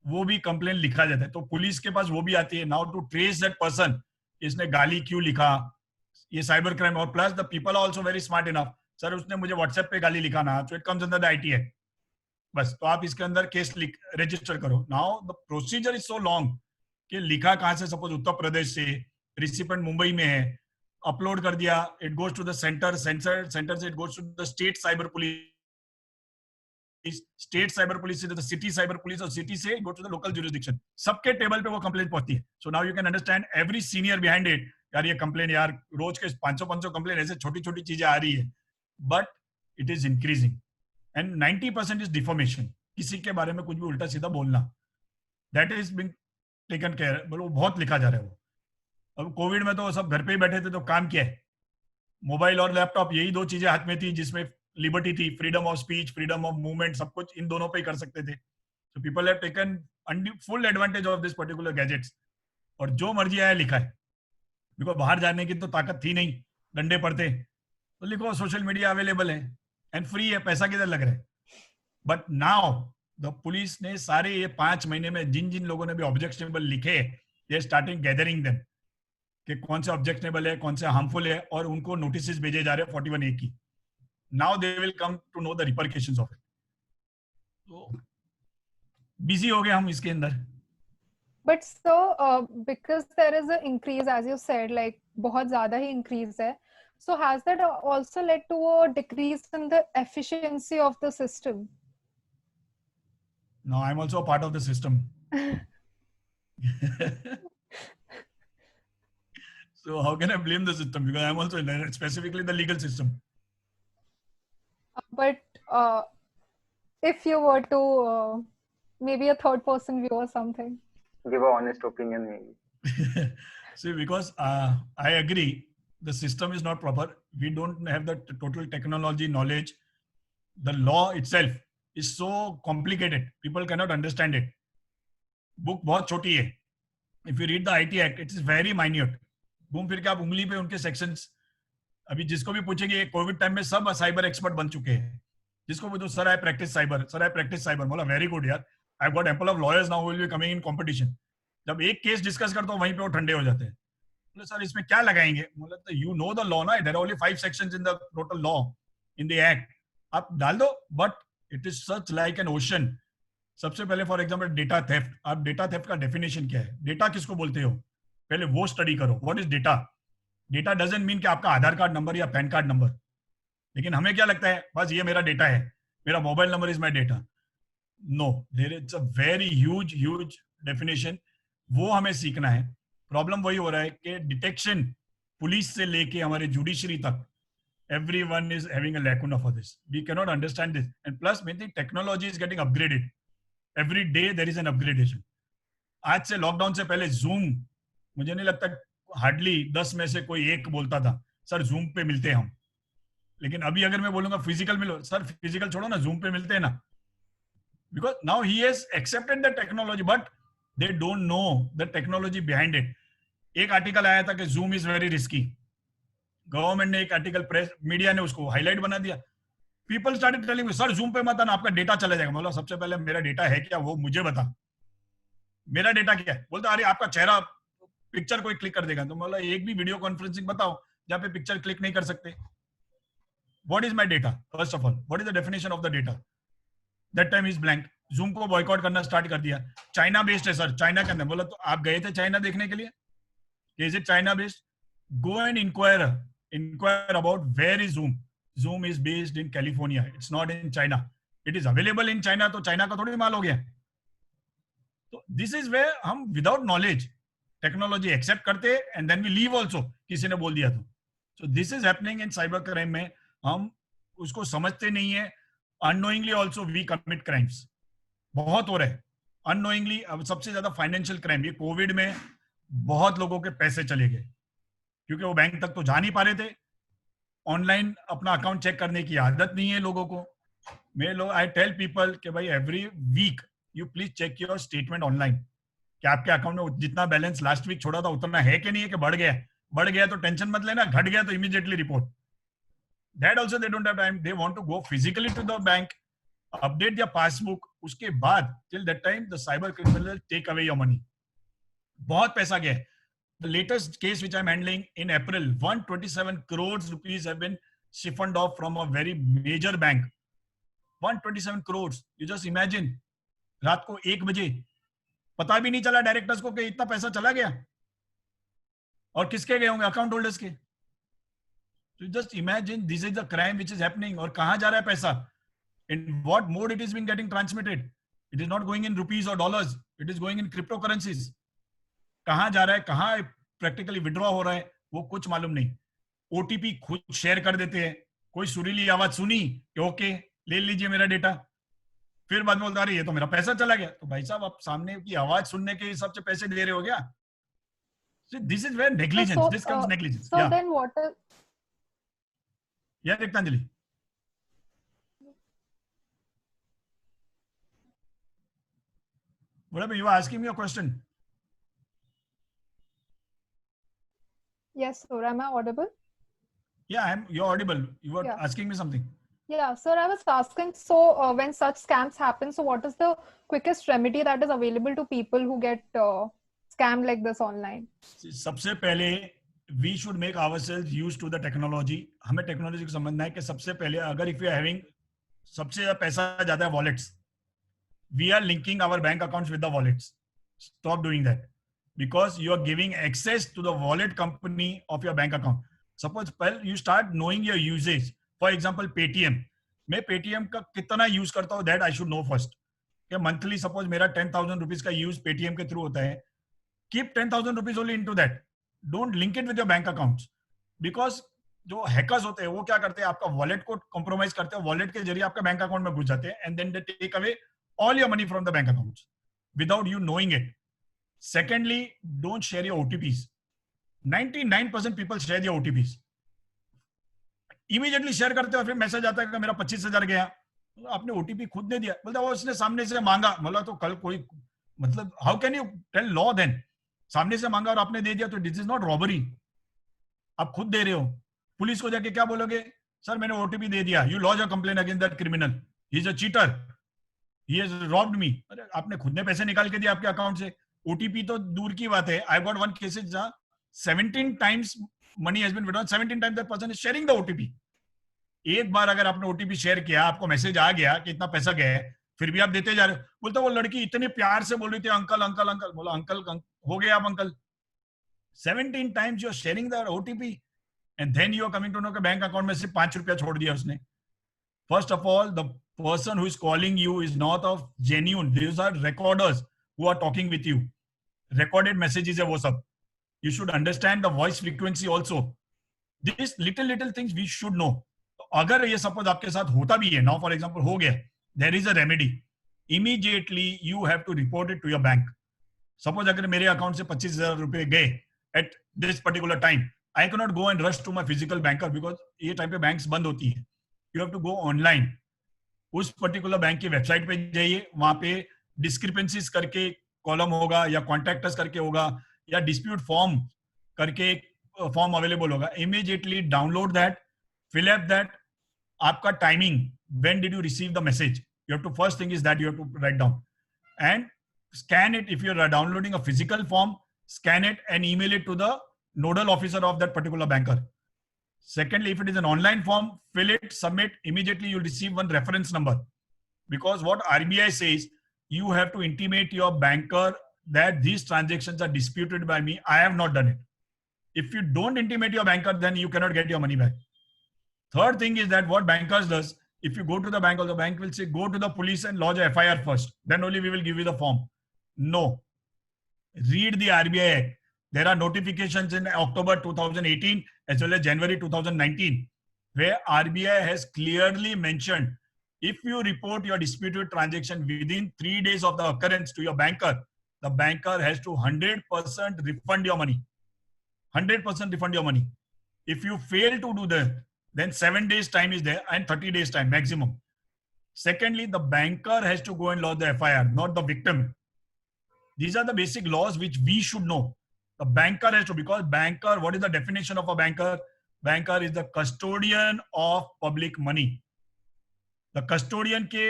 वो भी कंप्लेन लिखा जाता है, तो पुलिस के पास वो भी आती है now to trace that person, इसने गाली क्यों लिखा, ये साइबर क्राइम. और plus the people are also very smart enough, sir उसने मुझे व्हाट्सएप पे गाली लिखा ना, तो it comes under the IT act, बस तो आप इसके अंदर केस रजिस्टर करो. Now the procedure is so long कि लिखा कहां से, सपोज उत्तर प्रदेश से, रिसिपेंट मुंबई में है, अपलोड कर दिया, it goes to the centre से it goes to the state cyber police, state cyber police से द सिटी साइबर पुलिस, और सिटी से go to the local jurisdiction, सबके टेबल पे वो कंप्लेंट पहुंचती है. So now you can understand every senior behind it, यार ये कंप्लेन, यार रोज के 500 कंप्लेन, ऐसे छोटी छोटी चीजें आ रही है, but it is increasing. And 90% is deformation, किसी के बारे में कुछ भी उल्टा सीधा बोलना, that is being taken care, वो बहुत लिखा जा रहा है. वो अब कोविड में तो सब घर पे ही बैठे थे, तो काम क्या है, मोबाइल और लैपटॉप, यही दो चीजें हाथ में थी जिसमें लिबर्टी थी, freedom of speech, freedom of movement, सब कुछ इन दोनों पे ही कर सकते थे. So people have taken full advantage of this particular gadgets, और जो मर्जी आया लिखा है, बिकॉज बाहर जाने की तो ताकत थी नहीं, डंडे पड़ते, तो लिखो सोशल मीडिया अवेलेबल है एंड फ्री है, पैसा किधर लग रहा है. बट नाउ द पुलिस ने सारे ये 5 महीने में जिन जिन लोगों ने भी ऑब्जेक्शनेबल लिखे, दे स्टार्टिंग गैदरिंग देम कि कौन से ऑब्जेक्शनेबल है, कौन से हार्मफुल है, और उनको नोटिस भेजे जा रहे हैं 41A की. Now they will come to know the repercussions of it. So busy हो गए हम इसके अंदर. But so because there is an increase, as you said, like बहुत ज़्यादा ही increase है. So has that also led to a decrease in the efficiency of the system? No, I'm also a part of the system. So how can I blame the system? Because I'm also in specifically the legal system. But if you were to maybe a third person view or something, give an honest opinion maybe. See, because I agree, the system is not proper. We don't have the total technology knowledge. The law itself is so complicated. People cannot understand it. Book बहुत छोटी है. If you read the IT Act, it is very minute. घूम फिर के आप उंगली पे उनके सेक्शंस, अभी जिसको भी पूछेंगे कोविड टाइम में सब साइबर एक्सपर्ट बन चुके हैं. जिसको पूछो सर आई प्रैक्टिस साइबर, बोला वेरी गुड यार, I got ample of lawyers now will be coming in competition. जब एक केस डिस्कस करता हूं वहीं पे वो ठंडे हो जाते हैं. बोले सर इसमें क्या लगाएंगे, बोला तो यू नो द लॉ ना, there are only 5 sections in the total law in the act, आप डाल दो, but it is such like an ocean. सबसे पहले फॉर एग्जाम्पल डेटा थेफ्ट, आप डेटा थेफ्ट का डेफिनेशन क्या है, डेटा किसको बोलते हो, पहले वो स्टडी करो. What is data? Data doesn't mean कि आपका आधार कार्ड नंबर या पैन कार्ड नंबर. लेकिन हमें क्या लगता है, बस ये मेरा डेटा है, मेरा mobile number is my data. No, there is a very huge definition, वो हमें सीखना है. प्रॉब्लम वही हो रहा है कि डिटेक्शन पुलिस से लेके हमारे जुडिशरी तक, everyone is having a lacuna for this. We cannot understand this, and plus main thing, technology is getting upgraded. Every day there is an upgradation. आज से लॉकडाउन से पहले जूम, मुझे नहीं लगता हार्डली 10 में से कोई एक बोलता था सर जूम पे मिलते हम. लेकिन अभी अगर मैं बोलूंगा फिजिकल मिलो, सर फिजिकल छोड़ो ना, जूम पे मिलते हैं ना, because now he has accepted the technology but they don't know the technology behind it. एक आर्टिकल आया था कि zoom is very risky. Government ने एक आर्टिकल, प्रेस मीडिया ने उसको हाईलाइट बना दिया. People started telling me, sir zoom पे मत आना, आपका डेटा चला जाएगा. मतलब सबसे पहले मेरा डेटा है क्या, वो मुझे बता, मेरा डेटा क्या है. बोलता अरे आपका चेहरा पिक्चर कोई क्लिक कर देगा. तो बोला एक भी वीडियो कॉन्फ्रेंसिंग बताओ जहां पे पिक्चर क्लिक नहीं कर सकते. What is my data, first of all what is the definition of the data. That time is blank. Zoom को बॉयकॉट करना स्टार्ट कर दिया. चाइना बेस्ड है सर, चाइना के अंदर. बोला तो आप गए थे चाइना देखने के लिए, is it China based? Go and enquire about where is Zoom. Zoom is based in California, it's not in China. It is available in China, तो चाइना का थोड़ी माल हो गया. तो दिस इज वेयर हम विदाउट नॉलेज टेक्नोलॉजी एक्सेप्ट करते and then we leave also, किसी ने बोल दिया तो. So this is happening in cyber crime में. हम उसको समझते नहीं है. Unknowingly also we commit crimes. बहुत हो रहे हैं अननोइंगली. अब सबसे ज्यादा फाइनेंशियल क्राइम, ये कोविड में बहुत लोगों के पैसे चले गए क्योंकि वो बैंक तक तो जा नहीं पा रहे थे. ऑनलाइन अपना अकाउंट चेक करने की आदत नहीं है लोगों को. मैं लोग आई टेल पीपल कि भाई every week you please check your statement online कि आपके अकाउंट में जितना बैलेंस लास्ट वीक छोड़ा था उतना है कि नहीं है, कि बढ़ गया तो टेंशन मत लेना, घट गया तो immediately report. That also they don't have time. They want to go physically to the bank, update या पासबुक. उसके बाद till that time the cyber criminal take away your money. बहुत पैसा गया है. The latest case which I'm handling in April, 127 crores rupees have been siphoned off from a very major bank. 127 crores. You just imagine. रात को 1 बजे पता भी नहीं चला डायरेक्टर्स को कि इतना पैसा चला गया. और किसके गए होंगे? अकाउंट होल्डर्स के. So just imagine this is the crime which is happening. और कहां जा रहा है पैसा? In what mode it is being getting transmitted? It is not going in rupees or dollars. It is going in cryptocurrencies. कहां जा रहा है, कहां प्रैक्टिकली विड्रॉ हो रहा है, वो कुछ मालूम नहीं. ओटीपी खुद शेयर कर देते हैं. कोई सुरीली आवाज सुनी कि ओके ले लीजिए मेरा डेटा, फिर बाद में बोलता रही है तो मेरा पैसा चला गया. तो भाई साहब आप सामने की आवाज सुनने के हिसाब से पैसे दे रहे हो क्या? This is where negligence, this comes negligence. So then what is... Yeah, Rektanjali. Whatever, you are asking me a question. Yes, sir. Am I audible? Yeah, you're audible. You were asking me something. Yeah, sir, I was asking, so when such scams happen, so what is the quickest remedy that is available to people who get scammed like this online? सबसे पहले we should make ourselves used to the technology. हमें technology को समझना है कि सबसे पहले अगर if you are having सबसे ज्यादा पैसा जाता है wallets, we are linking our bank accounts with the wallets. Stop doing that. Because you are giving access to the wallet company of your bank account. Suppose you start knowing your usage. For example, Paytm. मैं Paytm का कितना use करता हूँ that I should know first. कि monthly suppose मेरा 10,000 rupees का use Paytm के through होता है. Keep 10,000 rupees only into that. Don't link it with your bank accounts. Because जो hackers होते हैं वो क्या करते हैं, आपका wallet को compromise करते हैं, wallet के जरिए आपका बैंक अकाउंट में घुस जाते हैं and then they take away all your money from the bank accounts without you knowing it. Secondly, don't share your OTPs. 99% people share their OTPs. Immediately share करते हो, फिर मैसेज आता है कि मेरा 25,000 गया. आपने OTP खुद ने दिया. बोलता वो उसने सामने से मांगा. मतलब तो कल कोई मतलब how can you tell law then? सामने से मांगा और आपने दे दिया तो दिस इज नॉट रॉबरी. आप खुद दे रहे हो. पुलिस को जाके क्या बोलोगे? सर मैंने OTP दे दिया. You lodge a complaint against that criminal. He is a cheater. He has robbed me. अरे आपने खुद ने पैसे निकाल के दिया आपके अकाउंट से. OTP तो दूर की बात है. I got one cases जहाँ 17 times money has been withdrawn. 17 times that person is sharing the OTP. एक बार अगर आपने OTP शेयर किया, आपको मैसेज आ गया कि इतना पैसा गया है, फिर भी आप देते जा रहे हो. बोलते वो लड़की इतने प्यार से बोल रही थी अंकल अंकल अंकल. बोला अंकल हो गया आप uncle. 17 times you are sharing the OTP and then you are coming to know कि बैंक अकाउंट में सिर्फ 5 रुपया छोड़ दिया उसने. First of all, the person who is calling you is not of genuine. These are recorders who are talking with you. Recorded messages है वो सब. You should understand the voice frequency also. These little things we should know. तो अगर ये suppose आपके साथ होता भी है, now for example हो गया, there is a remedy. Immediately you have to report it to your bank. Suppose अगर मेरे अकाउंट से 25,000 रुपए गए at this particular time, I cannot go and rush to my physical banker because ये time पे banks बंद होती है. You have to go online. उस पर्टिकुलर बैंक की वेबसाइट पे जाइए, वहां पे डिस्क्रिपेंसीज करके कॉलम होगा या कॉन्टैक्टस करके होगा या डिस्प्यूट फॉर्म करके फॉर्म अवेलेबल होगा. Immediately download that, fill up that, आपका timing, when did you receive the message, you have to, first thing is that you have to write down and scan it. If you're downloading a physical form, scan it and email it to the nodal officer of that particular banker. Secondly, if it is an online form, fill it, submit. Immediately you'll receive one reference number, because what RBI says, you have to intimate your banker that these transactions are disputed by me, I have not done it. If you don't intimate your banker, then you cannot get your money back. Third thing is that what bankers does, if you go to the bank, or the bank will say, go to the police and lodge a FIR first, then only we will give you the form. No. Read the RBI Act. There are notifications in October 2018 as well as January 2019, where RBI has clearly mentioned, if you report your disputed transaction within 3 days of the occurrence to your banker, the banker has to 100% refund your money. 100% refund your money. If you fail to do that, then 7 days time is there and 30 days time maximum. Secondly, the banker has to go and lodge the FIR, not the victim. These are the basic laws which we should know. The banker has to, because banker, what is the definition of a banker? Banker is the custodian of public money. The custodian के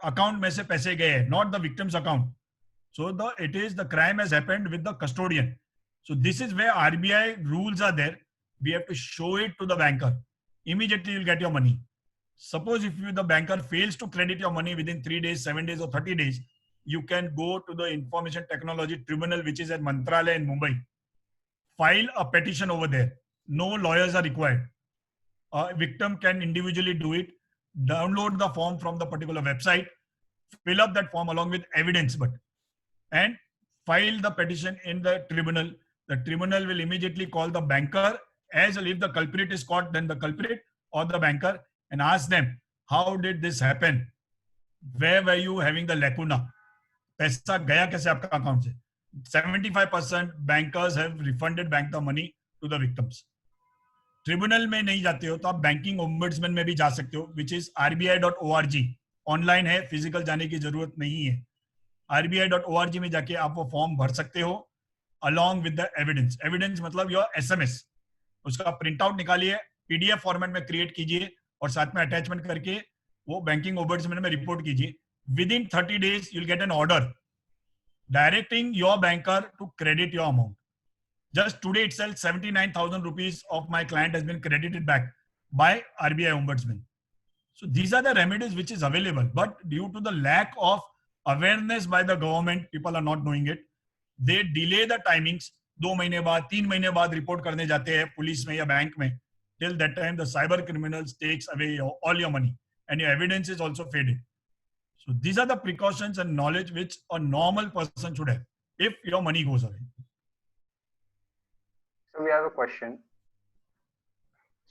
account में से पैसे गए, not the victim's account. So it is the crime has happened with the custodian. So this is where RBI rules are there. We have to show it to the banker. Immediately you'll get your money. Suppose if the banker fails to credit your money within 3 days, 7 days or 30 days, you can go to the Information Technology Tribunal, which is at Mantralaya in Mumbai. File a petition over there. No lawyers are required. A victim can individually do it. Download the form from the particular website. Fill up that form along with evidence, and file the petition in the tribunal. The tribunal will immediately call the banker, as if the culprit is caught, then the culprit or the banker, and ask them, how did this happen? Where were you having the lacuna? पैसा गया कैसे आपका account से? 75% bankers have refunded bank the money to the victims. Tribunal में नहीं जाते हो तो आप बैंकिंग ओम्बड्समैन में भी जा सकते हो, which is rbi.org. ऑनलाइन है, फिजिकल जाने की जरूरत नहीं है. rbi.org में जाके आप वो फॉर्म भर सकते हो along with the evidence. Evidence मतलब your SMS, उसका प्रिंट आउट निकालिए, PDF फॉर्मेट में क्रिएट कीजिए और साथ में अटैचमेंट करके वो बैंकिंग ओम्बड्समैन में रिपोर्ट कीजिए. Within 30 days, you'll get an order directing your banker to credit your amount. Just today itself, 79,000 rupees of my client has been credited back by RBI Ombudsman. So these are the remedies which is available. But due to the lack of awareness by the government, people are not knowing it. They delay the timings. 2 महीने बाद, 3 महीने बाद report करने जाते हैं police में या bank में. Till that time, the cyber criminals takes away all your money and your evidence is also faded. So these are the precautions and knowledge which a normal person should have if your money goes away. So we have a question.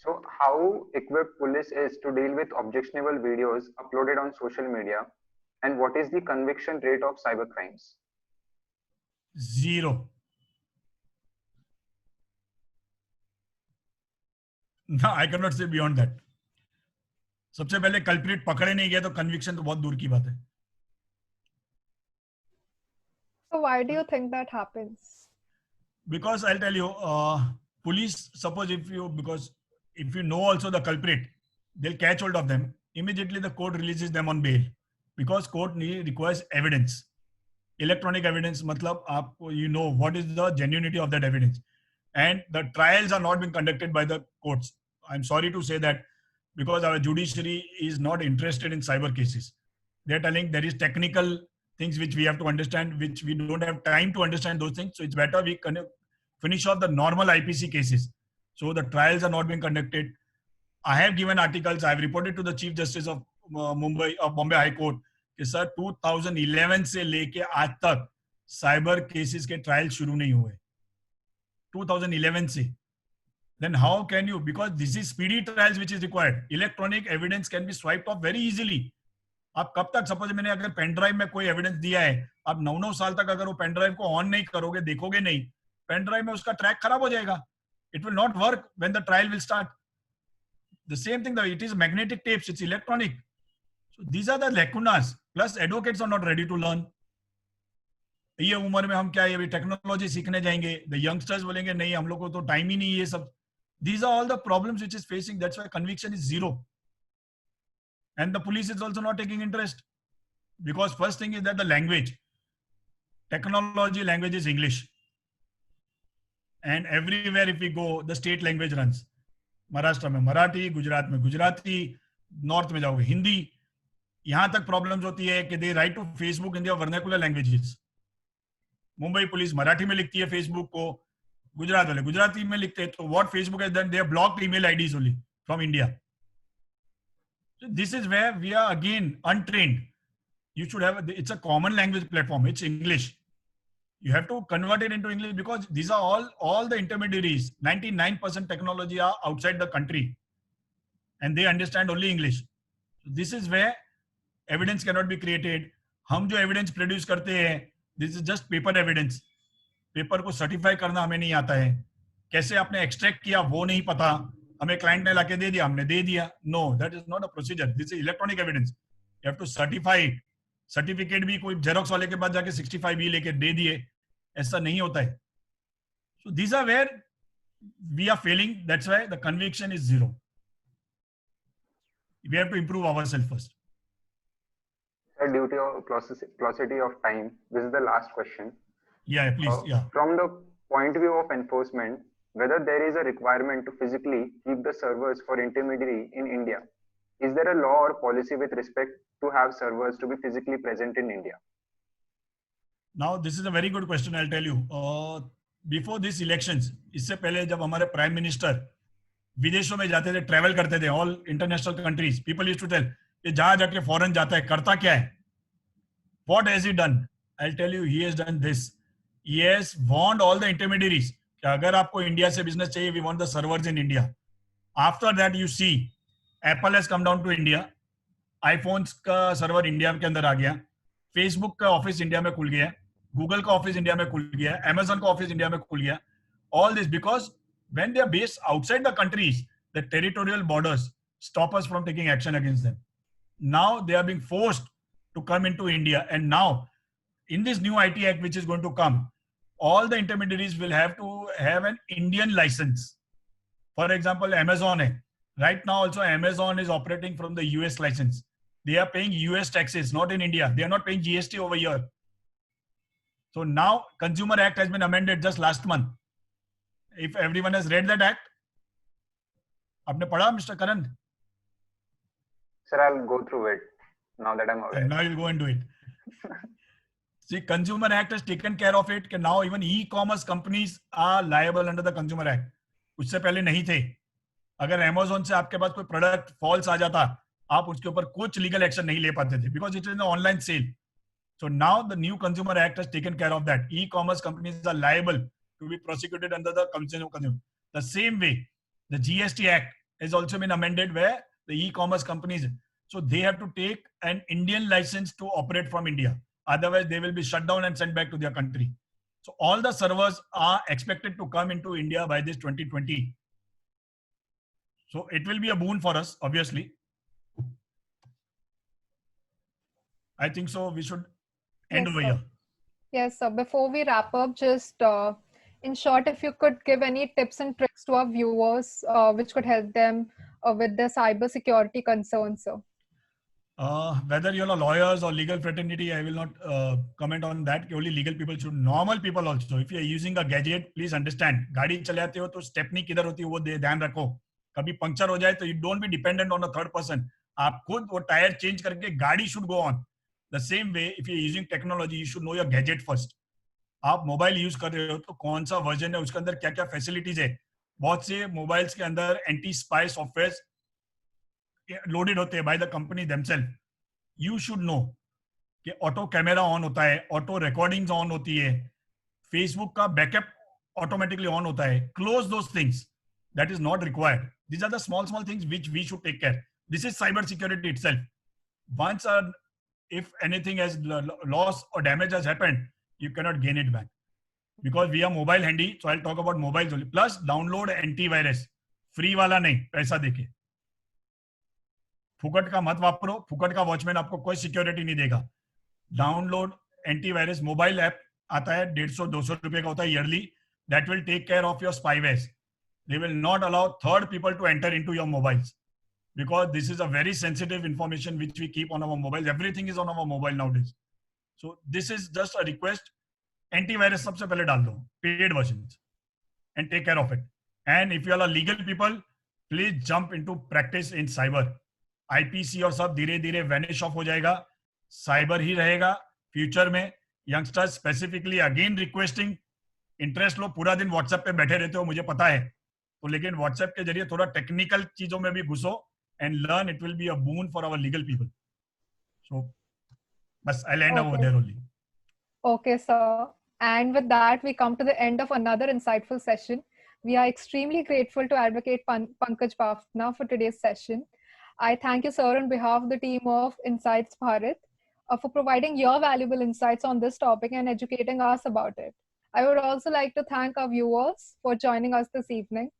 So how equipped police is to deal with objectionable videos uploaded on social media, and what is the conviction rate of cyber crimes? 0. No, I cannot say beyond that. सबसे पहले culprit पकड़े नहीं गए तो conviction तो बहुत दूर की बात है. So why do you think that happens? Because I'll tell you, police, suppose if you know also the culprit, they'll catch hold of them. Immediately the court releases them on bail because court requires evidence. Electronic evidence matlab you know what is the genuinity of that evidence, and the trials are not being conducted by the courts. I'm sorry to say that, because our judiciary is not interested in cyber cases. They're telling there is technical things which we have to understand, which we don't have time to understand those things. So it's better we finish off the normal IPC cases. So the trials are not being conducted. I have given articles. I've reported to the Chief Justice of Bombay High Court कि sir 2011 से लेके आज तक cyber cases के trial शुरू नहीं हुए. 2011 से. Then how can you, because this is speedy trials which is required. Electronic evidence can be swiped off very easily. आप कब तक, सपोज मैंने अगर पेन ड्राइव में कोई एविडेंस दिया है, आप 9 साल तक अगर वो पेन ड्राइव को ऑन नहीं करोगे, देखोगे नहीं, पेन ड्राइव में उसका ट्रैक खराब हो जाएगा. It will not work when the trial will start. The same thing, it is magnetic tapes, it's electronic. So these are the lacunas. Plus advocates are not ready to learn. ये उम्र में हम क्या ये technology सीखने जाएंगे? The youngsters बोलेंगे नहीं हम लोग को तो टाइम ही नहीं ये सब. These are all the problems which is facing. That's why conviction is zero. And the police is also not taking interest. Because first thing is that the language. Technology language is English. And everywhere if we go, the state language runs. Maharashtra में मराठी, गुजरात में Gujarati, north में जाओगे हिंदी. यहां तक problems होती है कि they write to Facebook in their vernacular languages. Mumbai police Marathi में लिखती है फेसबुक को, गुजरात वाले गुजराती में लिखते हैं. तो what Facebook has done, they have blocked email IDs only from India. So this is where we are again untrained. You should have it's a common language platform. It's English. You have to convert it into English because these are all the intermediaries. 99% technology are outside the country, and they understand only English. So this is where evidence cannot be created. हम जो evidence produce करते हैं, this is just paper evidence. Paper को certify करना हमें नहीं आता है. कैसे आपने एक्सट्रैक्ट किया वो नहीं पता. हमें क्लाइंट ने लाके दे दिया, हमने दे दिया. No, that is not a procedure. This is electronic evidence. You have to certify. Certificate भी कोई जेरोक्स वाले के पास जाके 65E लेके दे दिए, ऐसा नहीं होता है. So these are where we are failing. That's why the conviction is zero. We have to improve ourself first. Sir, due to paucity of time, this is the last question. Yeah, please. Yeah. From the point of view of enforcement, whether there is a requirement to physically keep the servers for intermediary in India, is there a law or policy with respect to have servers to be physically present in India? Now, this is a very good question. I'll tell you. Before these elections, इससे पहले जब हमारे prime minister विदेशों में जाते थे, travel करते थे, all international countries, people used to tell कि जहां जाके फॉरेन जाता है करता क्या है. What has he done? I'll tell you, he has done this. He has warned all the intermediaries कि अगर आपको इंडिया से बिजनेस चाहिए, we want the servers in India. After that, you see, Apple has come down to India. iPhones का server India के अंदर आ गया. Facebook का ऑफिस इंडिया में खुल गया. Google का ऑफिस इंडिया में खुल गया. Amazon का ऑफिस इंडिया में खुल गया. All this because when they are based outside the countries, the territorial borders stop us from taking action against them. Now they are being forced to come into India, and now in this new IT Act which is going to come, all the intermediaries will have to have an Indian license. For example, Amazon hai. Right now also Amazon is operating from the US license. They are paying US taxes, not in India. They are not paying GST over here. So now Consumer Act has been amended just last month. If everyone has read that act, आपने पढ़ा Mr. Karan? Sir, I'll go through it now that I'm aware. And now you'll go into it. See, Consumer Act has taken care of it. Now even e-commerce companies are liable under the Consumer Act. उससे पहले नहीं थे. अगर Amazon से आपके पास कोई product false आ जाता, आप उसके ऊपर कुछ लीगल एक्शन नहीं ले पाते थे because it is an online sale. So now the new Consumer Act has taken care of that. E-commerce companies are liable to be prosecuted under the Consumer. The same way, the GST Act has also been amended where the e-commerce companies, so they have to take an Indian license to operate from India. Otherwise, they will be shut down and sent back to their country. So all the servers are expected to come into India by this 2020. So it will be a boon for us, obviously. I think so. We should end over here. Yes, sir. Before we wrap up, just in short, if you could give any tips and tricks to our viewers, which could help them with their cyber security concerns, sir. Whether you're lawyers or legal fraternity, I will not comment on that. Only legal people should. Normal people also. If you're using a gadget, please understand. गाड़ी चलाते हो तो stepney किधर होती है वो ध्यान रखो. कभी पंक्चर हो जाए तो you don't be dependent on a third person. आप खुद वो टायर चेंज करके गाड़ी should go on. The same way, if you're using technology, you should know your gadget first. आप मोबाइल यूज कर रहे हो तो कौन सा वर्जन है, उसके अंदर क्या क्या फैसिलिटीज है. बहुत से मोबाइल्स के अंदर एंटी स्पाई सॉफ्टवेयर लोडेड होते हैं by the company themselves. You should know कि ऑटो कैमरा ऑन होता है, ऑटो रिकॉर्डिंग्स ऑन होती है, फेसबुक का बैकअप ऑटोमेटिकली ऑन होता है. Close those things that is not required. These are the small things which we should take care. This is cyber security itself. Once if anything has loss or damage has happened, you cannot gain it back. because we are mobile handy, so I'll talk about mobiles only. Plus, download antivirus. Free वाला नहीं, पैसा देके. फुकट का मत वापरो, फुकट का watchman आपको कोई सिक्योरिटी नहीं देगा. डाउनलोड एंटीवायरस मोबाइल ऐप आता है 150-200 रुपए का होता है yearly. That will take care of your spyware. They will not allow third people to enter into your mobiles because this is a very sensitive information which we keep on our mobiles. Everything is on our mobile nowadays. So this is just a request. Antivirus सबसे पहले डाल दो, paid versions, and take care of it. And if you are legal people, please jump into practice in cyber. IPC और सब धीरे धीरे vanish off हो जाएगा. Cyber ही रहेगा फ्यूचर में. Youngsters specifically again requesting interest लो. पूरा दिन व्हाट्सएप पे बैठे रहते हो, मुझे पता है, तो लेकिन व्हाट्सएप के जरिए थोड़ा टेक्निकल चीजों में भी घुसो and learn. It will be a boon for our legal people. So बस I land over there only. Okay, sir. And with that, we come to the end of another insightful session. We are extremely grateful to Advocate Pankaj Bafna for today's session. I thank you, sir, on behalf of the team of Insights Bharat for providing your valuable insights on this topic and educating us about it. I would also like to thank our viewers for joining us this evening.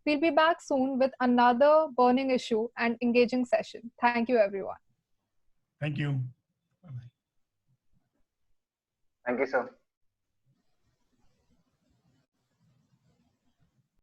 We'll be back soon with another burning issue and engaging session. Thank you, everyone. Thank you. Bye-bye. Thank you, sir.